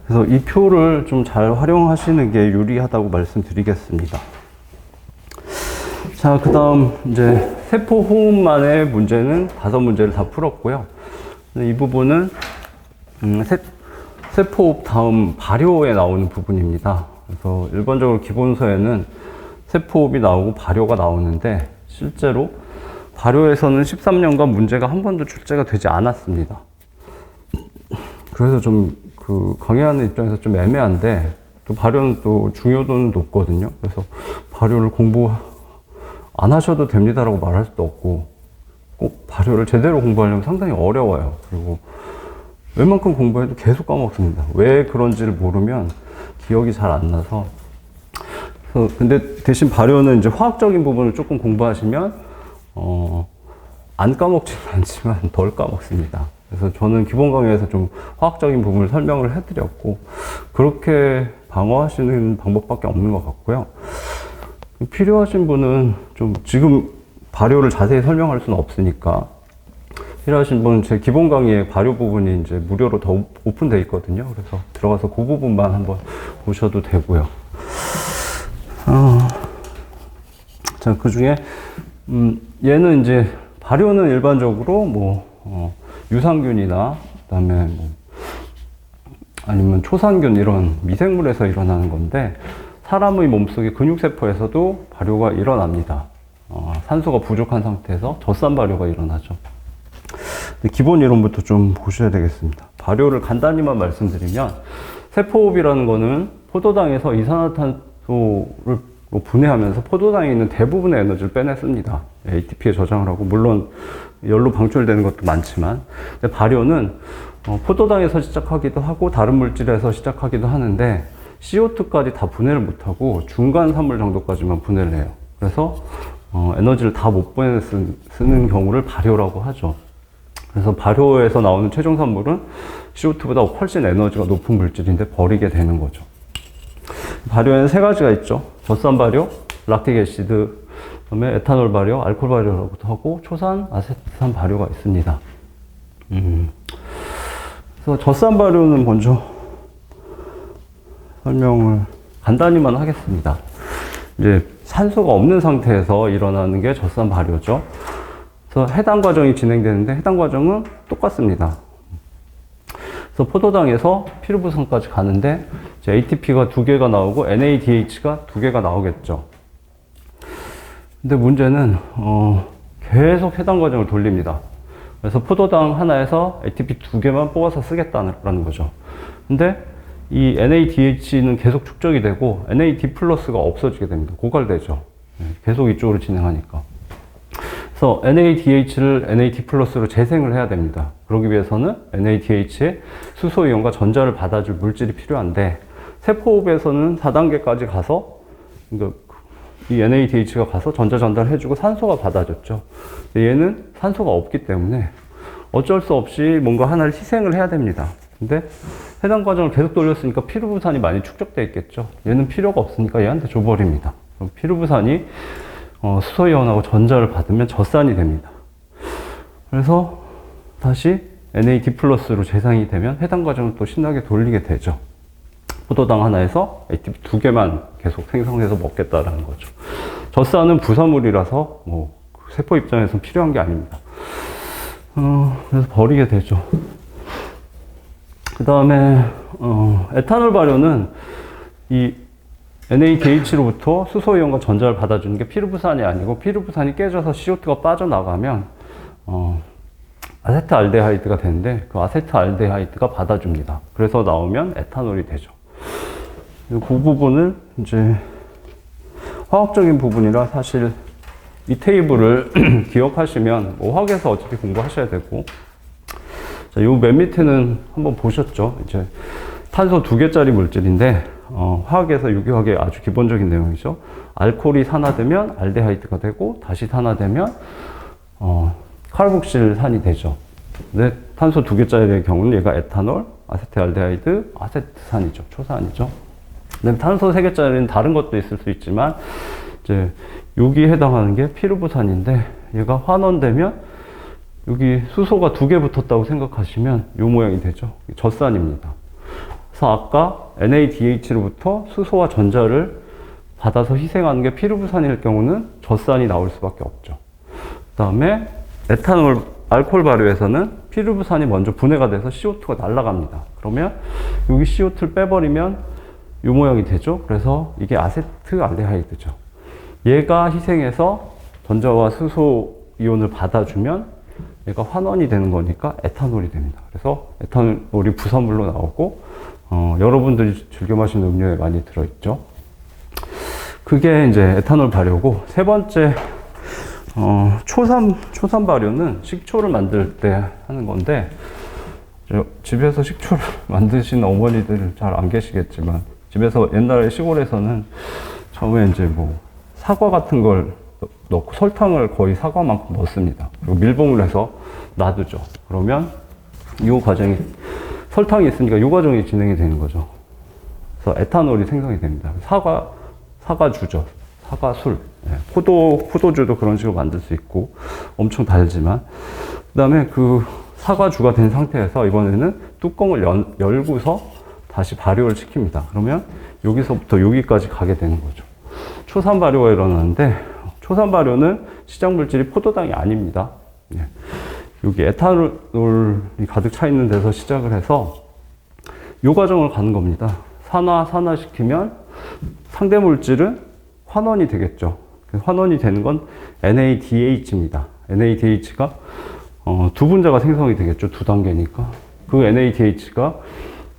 그래서 이 표를 좀 잘 활용하시는 게 유리하다고 말씀드리겠습니다. 자, 그 다음 이제 세포 호흡만의 문제는 5문제를 다 풀었고요. 이 부분은 세포 호흡 다음 발효에 나오는 부분입니다. 그래서 일반적으로 기본서에는 세포호흡이 나오고 발효가 나오는데 실제로 발효에서는 13년간 문제가 한 번도 출제가 되지 않았습니다. 그래서 좀 강의하는 입장에서 좀 애매한데 또 발효는 또 중요도는 높거든요. 그래서 발효를 공부 안 하셔도 됩니다라고 말할 수도 없고 꼭 발효를 제대로 공부하려면 상당히 어려워요. 그리고 웬만큼 공부해도 계속 까먹습니다. 왜 그런지를 모르면 기억이 잘 안 나서 근데 대신 발효는 이제 화학적인 부분을 조금 공부하시면, 안 까먹지는 않지만 덜 까먹습니다. 그래서 저는 기본 강의에서 좀 화학적인 부분을 설명을 해드렸고, 그렇게 방어하시는 방법밖에 없는 것 같고요. 필요하신 분은 좀 지금 발효를 자세히 설명할 수는 없으니까, 필요하신 분은 제 기본 강의에 발효 부분이 이제 무료로 더 오픈되어 있거든요. 그래서 들어가서 그 부분만 한번 보셔도 되고요. 자, 그 중에, 얘는 이제, 발효는 일반적으로 유산균이나, 그 다음에 아니면 초산균 이런 미생물에서 일어나는 건데, 사람의 몸속의 근육세포에서도 발효가 일어납니다. 산소가 부족한 상태에서 젖산 발효가 일어나죠. 기본 이론부터 좀 보셔야 되겠습니다. 발효를 간단히만 말씀드리면, 세포호흡이라는 거는 포도당에서 이산화탄소를 분해하면서 포도당에 있는 대부분의 에너지를 빼냈습니다. ATP에 저장을 하고, 물론 열로 방출되는 것도 많지만, 발효는 포도당에서 시작하기도 하고 다른 물질에서 시작하기도 하는데 CO2까지 다 분해를 못하고 중간 산물 정도까지만 분해를 해요. 그래서 에너지를 다 못 보내 쓰는 경우를 발효라고 하죠. 그래서 발효에서 나오는 최종 산물은 CO2보다 훨씬 에너지가 높은 물질인데 버리게 되는 거죠. 발효에는 3가지가 있죠. 젖산 발효, 락틱 애시드, 그다음에 에탄올 발효, 알코올 발효라고도 하고 초산, 아세트산 발효가 있습니다. 그래서 젖산 발효는 먼저 설명을 간단히만 하겠습니다. 이제 산소가 없는 상태에서 일어나는 게 젖산 발효죠. 그래서 해당 과정이 진행되는데 해당 과정은 똑같습니다. 그래서 포도당에서 피루부산까지 가는데 이제 ATP가 2개가 나오고 NADH가 2개가 나오겠죠. 근데 문제는 계속 해당 과정을 돌립니다. 그래서 포도당 하나에서 ATP 2개만 뽑아서 쓰겠다는 거죠. 근데 이 NADH는 계속 축적이 되고 NAD 플러스가 없어지게 됩니다. 고갈되죠. 계속 이쪽으로 진행하니까. 그래서 NADH를 NAD 플러스로 재생을 해야 됩니다. 그러기 위해서는 NADH의 수소이온과 전자를 받아줄 물질이 필요한데 세포호흡에서는 4단계까지 가서 이 NADH가 가서 전자 전달해주고 산소가 받아줬죠. 얘는 산소가 없기 때문에 어쩔 수 없이 뭔가 하나를 희생을 해야 됩니다. 근데 해당 과정을 계속 돌렸으니까 피루부산이 많이 축적되어 있겠죠. 얘는 필요가 없으니까 얘한테 줘버립니다. 그럼 피루부산이 수소이온하고 전자를 받으면 젖산이 됩니다. 그래서 다시 NAD 플러스로 재생이 되면 해당 과정을 또 신나게 돌리게 되죠. 포도당 하나에서 ATP 2개만 계속 생성해서 먹겠다라는 거죠. 젖산은 부산물이라서 세포 입장에서는 필요한 게 아닙니다. 그래서 버리게 되죠. 그 다음에 에탄올 발효는 이 NADH로부터 수소이온과 전자를 받아주는 게 피루부산이 아니고 피루부산이 깨져서 CO2가 빠져나가면 아세트알데하이드가 되는데 그 아세트알데하이드가 받아줍니다. 그래서 나오면 에탄올이 되죠. 그 부분을 이제 화학적인 부분이라 사실 이 테이블을 기억하시면 뭐 화학에서 어차피 공부하셔야 되고, 자, 요 맨 밑에는 한번 보셨죠? 이제 탄소 2개짜리 물질인데 화학에서 유기화학의 아주 기본적인 내용이죠. 알코올이 산화되면 알데하이드가 되고 다시 산화되면 카르복실산이 되죠. 근데 탄소 2개짜리의 경우는 얘가 에탄올, 아세트알데하이드, 아세트산이죠. 초산이죠. 근데 탄소 3개짜리는 다른 것도 있을 수 있지만 이제 여기에 해당하는 게 피루부산인데 얘가 환원되면 여기 수소가 2개 붙었다고 생각하시면 이 모양이 되죠. 젖산입니다. 그래서 아까 NADH로부터 수소와 전자를 받아서 희생하는 게 피루부산일 경우는 젖산이 나올 수밖에 없죠. 그 다음에 에탄올, 알코올 발효에서는 피루부산이 먼저 분해가 돼서 CO2가 날아갑니다. 그러면 여기 CO2를 빼버리면 이 모양이 되죠. 그래서 이게 아세트알데하이드죠. 얘가 희생해서 전자와 수소 이온을 받아주면 얘가 환원이 되는 거니까 에탄올이 됩니다. 그래서 에탄올이 부산물로 나오고 여러분들이 즐겨 마시는 음료에 많이 들어있죠. 그게 이제 에탄올 발효고, 세 번째 초산 발효는 식초를 만들 때 하는 건데, 집에서 식초를 만드시는 어머니들 잘 안 계시겠지만 집에서 옛날에 시골에서는 처음에 이제 뭐 사과 같은 걸 넣고 설탕을 거의 사과만큼 넣습니다. 그리고 밀봉을 해서 놔두죠. 그러면 이 과정이, 설탕이 있으니까 이 과정이 진행이 되는 거죠. 그래서 에탄올이 생성이 됩니다. 사과주죠. 사과술. 포도주도 그런 식으로 만들 수 있고 엄청 달지만, 그 다음에 그 사과주가 된 상태에서 이번에는 뚜껑을 열고서 다시 발효를 시킵니다. 그러면 여기서부터 여기까지 가게 되는 거죠. 초산 발효가 일어나는데, 초산 발효는 시작 물질이 포도당이 아닙니다. 여기 에탄올이 가득 차 있는 데서 시작을 해서 이 과정을 가는 겁니다. 산화시키면 상대 물질은 환원이 되겠죠. 환원이 되는 건 NADH입니다. NADH가 두 분자가 생성이 되겠죠. 2단계니까. 그 NADH가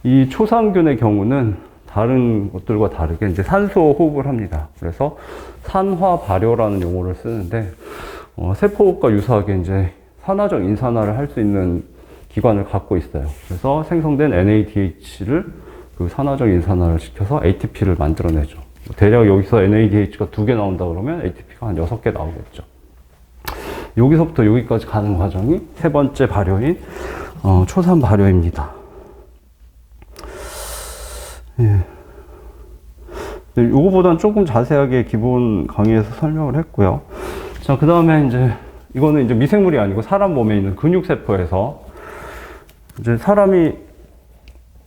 이 초산균의 경우는 다른 것들과 다르게 이제 산소 호흡을 합니다. 그래서 산화 발효라는 용어를 쓰는데, 세포가 유사하게 이제 산화적 인산화를 할 수 있는 기관을 갖고 있어요. 그래서 생성된 NADH를 그 산화적 인산화를 시켜서 ATP를 만들어내죠. 대략 여기서 NADH가 2개 나온다 그러면 ATP가 한 6개 나오겠죠. 여기서부터 여기까지 가는 과정이 세 번째 발효인 초산 발효입니다. 예. 요거보다는 조금 자세하게 기본 강의에서 설명을 했고요. 자, 그 다음에 이제 이거는 이제 미생물이 아니고 사람 몸에 있는 근육세포에서 이제 사람이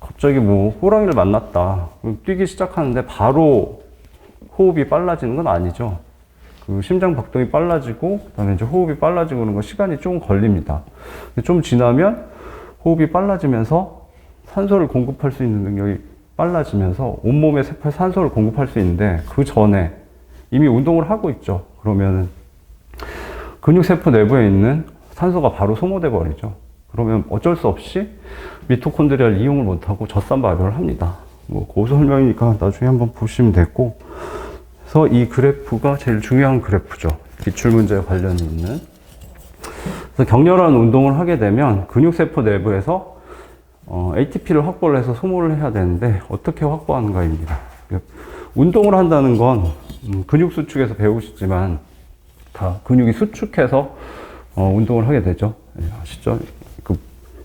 갑자기 뭐 호랑이를 만났다. 뛰기 시작하는데 바로 호흡이 빨라지는 건 아니죠. 그 심장 박동이 빨라지고, 그 다음에 이제 호흡이 빨라지고 그런 건 시간이 좀 걸립니다. 좀 지나면 호흡이 빨라지면서 산소를 공급할 수 있는 능력이 빨라지면서 온몸의 세포에 산소를 공급할 수 있는데, 그 전에 이미 운동을 하고 있죠. 그러면은 근육세포 내부에 있는 산소가 바로 소모돼 버리죠. 그러면 어쩔 수 없이 미토콘드리아를 이용을 못하고 젖산 발효를 합니다. 뭐 고수 설명이니까 나중에 한번 보시면 되고, 그래서 이 그래프가 제일 중요한 그래프죠. 기출문제에 관련이 있는. 그래서 격렬한 운동을 하게 되면 근육세포 내부에서 ATP를 확보를 해서 소모를 해야 되는데 어떻게 확보하는가입니다. 운동을 한다는 건 근육 수축에서 배우시지만 다 근육이 수축해서 운동을 하게 되죠. 아시죠?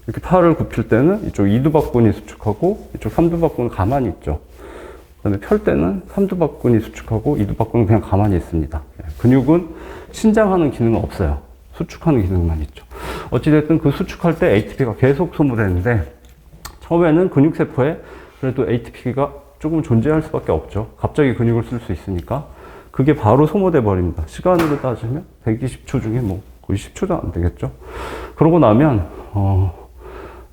이렇게 팔을 굽힐 때는 이쪽 이두박근이 수축하고 이쪽 삼두박근은 가만히 있죠. 그다음에 펼 때는 삼두박근이 수축하고 이두박근은 그냥 가만히 있습니다. 근육은 신장하는 기능은 없어요. 수축하는 기능만 있죠. 어찌됐든 그 수축할 때 ATP가 계속 소모되는데, 처음에는 근육세포에 그래도 ATP가 조금 존재할 수밖에 없죠. 갑자기 근육을 쓸 수 있으니까. 그게 바로 소모돼 버립니다. 시간으로 따지면 120초 중에 뭐 거의 10초도 안 되겠죠. 그러고 나면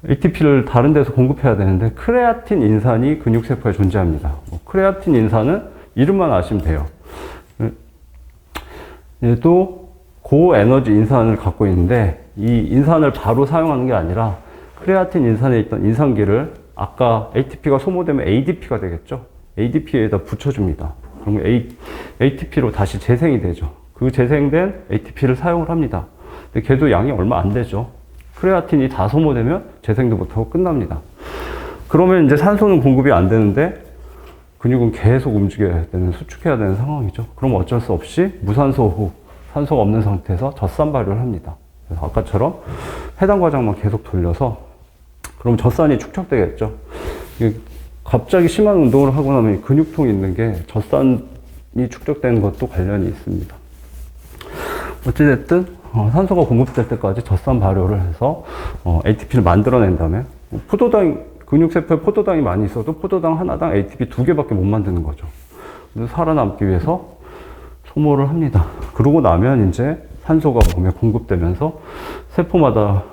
ATP를 다른 데서 공급해야 되는데 크레아틴 인산이 근육세포에 존재합니다. 크레아틴 인산은 이름만 아시면 돼요. 얘도 고에너지 인산을 갖고 있는데 이 인산을 바로 사용하는 게 아니라 크레아틴 인산에 있던 인산기를 아까 ATP가 소모되면 ADP가 되겠죠. ADP에다 붙여줍니다. 그러면 ATP로 다시 재생이 되죠. 그 재생된 ATP를 사용을 합니다. 근데 걔도 양이 얼마 안 되죠. 크레아틴이 다 소모되면 재생도 못하고 끝납니다. 그러면 이제 산소는 공급이 안 되는데 근육은 계속 움직여야 되는, 수축해야 되는 상황이죠. 그럼 어쩔 수 없이 무산소 후 산소가 없는 상태에서 젖산 발효를 합니다. 그래서 아까처럼 해당 과정만 계속 돌려서 그럼 젖산이 축적되겠죠. 갑자기 심한 운동을 하고 나면 근육통이 있는 게 젖산이 축적되는 것도 관련이 있습니다. 어찌됐든 산소가 공급될 때까지 젖산 발효를 해서 ATP를 만들어낸 다음에 근육세포에 포도당이 많이 있어도 포도당 하나당 ATP 2개밖에 못 만드는 거죠. 그래서 살아남기 위해서 소모를 합니다. 그러고 나면 이제 산소가 몸에 공급되면서 세포마다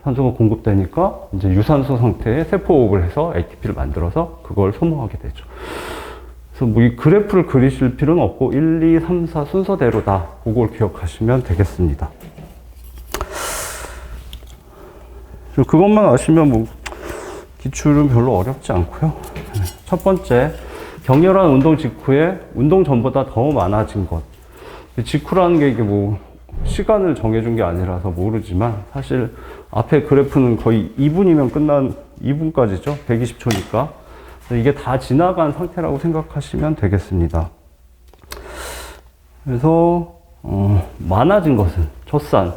산소가 공급되니까 이제 유산소 상태의 세포호흡을 해서 ATP를 만들어서 그걸 소모하게 되죠. 그래서 뭐 이 그래프를 그리실 필요는 없고 1, 2, 3, 4 순서대로다. 그걸 기억하시면 되겠습니다. 그것만 아시면 뭐 기출은 별로 어렵지 않고요. 첫 번째, 격렬한 운동 직후에 운동 전보다 더 많아진 것. 직후라는 게 이게 뭐 시간을 정해준 게 아니라서 모르지만 사실 앞에 그래프는 거의 2분이면 끝난 2분까지죠. 120초니까. 이게 다 지나간 상태라고 생각하시면 되겠습니다. 그래서 많아진 것은 젖산.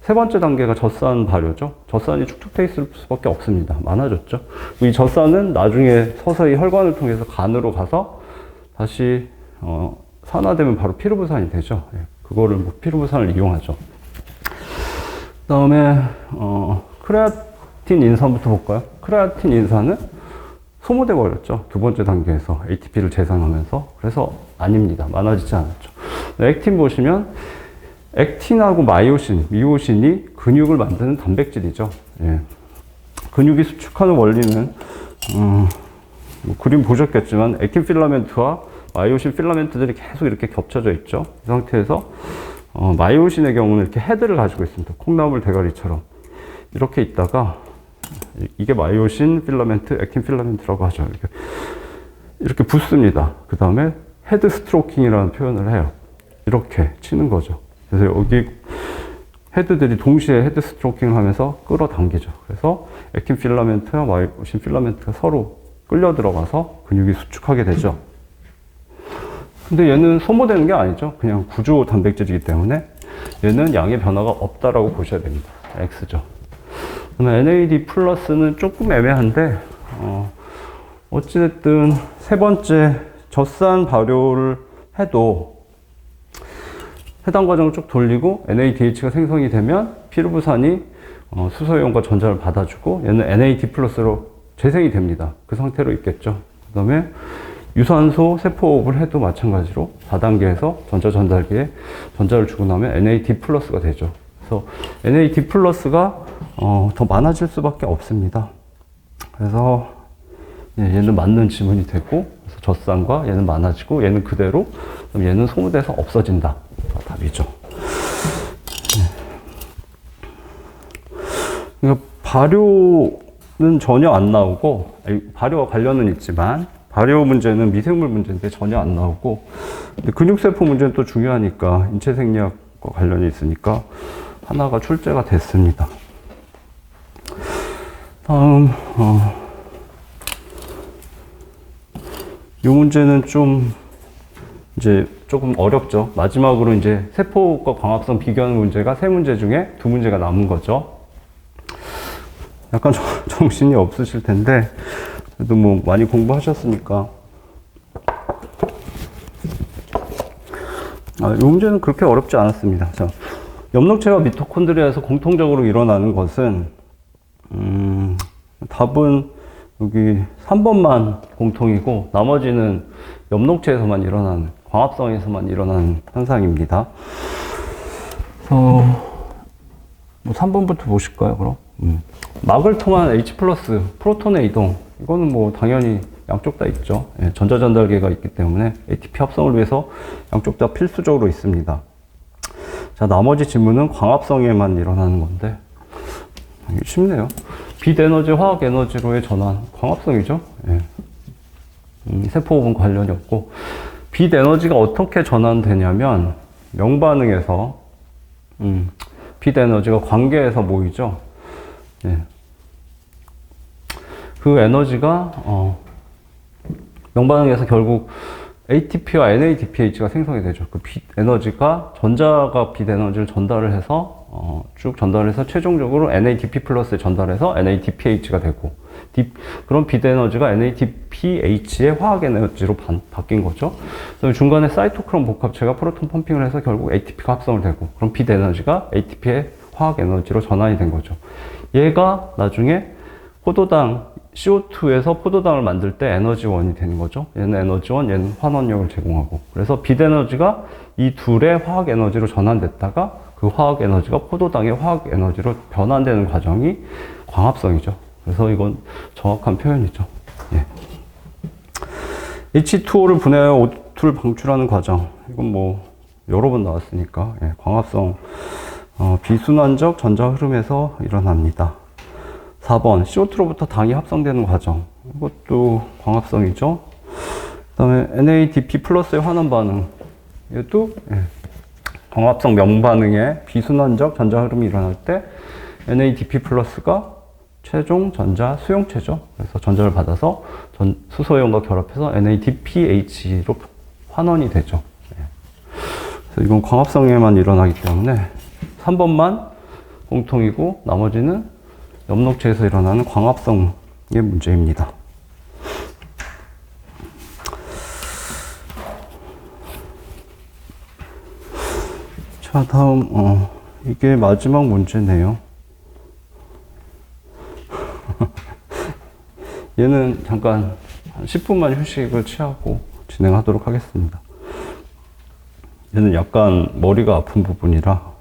세 번째 단계가 젖산 발효죠. 젖산이 축적돼 있을 수밖에 없습니다. 많아졌죠. 이 젖산은 나중에 서서히 혈관을 통해서 간으로 가서 다시 산화되면 바로 피루부산이 되죠. 그거를 뭐 피루부산을 이용하죠. 그 다음에 크레아틴 인산부터 볼까요? 크레아틴 인산은 소모돼 버렸죠. 두 번째 단계에서 ATP를 재생하면서. 그래서 아닙니다. 많아지지 않았죠. 액틴 보시면 액틴하고 마이오신, 미오신이 근육을 만드는 단백질이죠. 예. 근육이 수축하는 원리는 뭐 그림 보셨겠지만 액틴 필라멘트와 마이오신 필라멘트들이 계속 이렇게 겹쳐져 있죠. 이 상태에서 마이오신의 경우는 이렇게 헤드를 가지고 있습니다. 콩나물 대가리처럼 이렇게 있다가 이게 마이오신 필라멘트, 액틴 필라멘트라고 하죠. 이렇게 붙습니다. 그 다음에 헤드 스트로킹이라는 표현을 해요. 이렇게 치는 거죠. 그래서 여기 헤드들이 동시에 헤드 스트로킹을 하면서 끌어당기죠. 그래서 액틴 필라멘트와 마이오신 필라멘트가 서로 끌려 들어가서 근육이 수축하게 되죠. 근데 얘는 소모되는 게 아니죠. 그냥 구조 단백질이기 때문에 얘는 양의 변화가 없다라고 보셔야 됩니다. X죠. 그러면 NAD 플러스는 조금 애매한데 어찌됐든 세 번째 젖산 발효를 해도 해당 과정을 쭉 돌리고 NADH가 생성이 되면 피루부산이 수소이온과 전자를 받아주고 얘는 NAD 플러스로 재생이 됩니다. 그 상태로 있겠죠. 그 다음에 유산소 세포호흡을 해도 마찬가지로 4단계에서 전자 전달기에 전자를 주고 나면 NAD 플러스가 되죠. 그래서 NAD 플러스가 더 많아질 수밖에 없습니다. 그래서 얘는 맞는 지문이 되고 그래서 젖산과 얘는 많아지고 얘는 그대로, 그럼 얘는 소모돼서 없어진다. 답이죠. 그러니까 발효는 전혀 안 나오고, 발효와 관련은 있지만 발효 문제는 미생물 문제인데 전혀 안 나오고, 근데 근육세포 문제는 또 중요하니까 인체 생리학과 관련이 있으니까 하나가 출제가 됐습니다. 다음 이 문제는 좀 이제 조금 어렵죠. 마지막으로 이제 세포과 광합성 비교하는 문제가 세 문제 중에 두 문제가 남은 거죠. 약간 정신이 없으실 텐데 그래도 뭐 많이 공부하셨으니까 이 문제는 그렇게 어렵지 않았습니다. 자, 엽록체와 미토콘드리아에서 공통적으로 일어나는 것은 답은 여기 3번만 공통이고 나머지는 엽록체에서만 일어나는, 광합성에서만 일어나는 현상입니다. 뭐 3번부터 보실까요, 그럼? 막을 통한 H+, 프로톤의 이동. 이거는 뭐 당연히 양쪽 다 있죠. 예, 전자전달계가 있기 때문에 ATP 합성을 위해서 양쪽 다 필수적으로 있습니다. 자, 나머지 질문은 광합성에만 일어나는 건데 쉽네요. 빛 에너지, 화학 에너지로의 전환, 광합성이죠. 예. 세포호흡은 관련이 없고, 빛 에너지가 어떻게 전환되냐면 명반응에서 빛 에너지가 관계에서 모이죠. 예. 그 에너지가 명반응에서 결국 ATP와 NADPH가 생성이 되죠. 그 빛 에너지가 전자가 빛 에너지를 전달을 해서 쭉 전달해서 최종적으로 NADP 플러스에 전달해서 NADPH가 되고, 그런 빛 에너지가 NADPH의 화학 에너지로 바뀐 거죠. 그다음에 중간에 사이토크롬 복합체가 프로톤 펌핑을 해서 결국 ATP가 합성을 되고, 그럼 빛 에너지가 ATP의 화학 에너지로 전환이 된 거죠. 얘가 나중에 포도당 CO2에서 포도당을 만들 때 에너지원이 되는 거죠. 얘는 에너지원, 얘는 환원력을 제공하고. 그래서 빛 에너지가 이 둘의 화학 에너지로 전환됐다가 그 화학 에너지가 포도당의 화학 에너지로 변환되는 과정이 광합성이죠. 그래서 이건 정확한 표현이죠. 예. H2O를 분해하여 O2를 방출하는 과정. 이건 뭐 여러 번 나왔으니까. 예. 광합성 비순환적 전자 흐름에서 일어납니다. 4번 CO2로부터 당이 합성되는 과정. 이것도 광합성이죠. 그 다음에 NADP 플러스의 환원 반응. 이것도 광합성 명반응에 비순환적 전자 흐름이 일어날 때 NADP 플러스가 최종 전자 수용체죠. 그래서 전자를 받아서 수소이온과 결합해서 NADPH로 환원이 되죠. 그래서 이건 광합성에만 일어나기 때문에 3번만 공통이고 나머지는 엽록체에서 일어나는 광합성의 문제입니다. 자, 다음 이게 마지막 문제네요. 얘는 잠깐 한 10분만 휴식을 취하고 진행하도록 하겠습니다. 얘는 약간 머리가 아픈 부분이라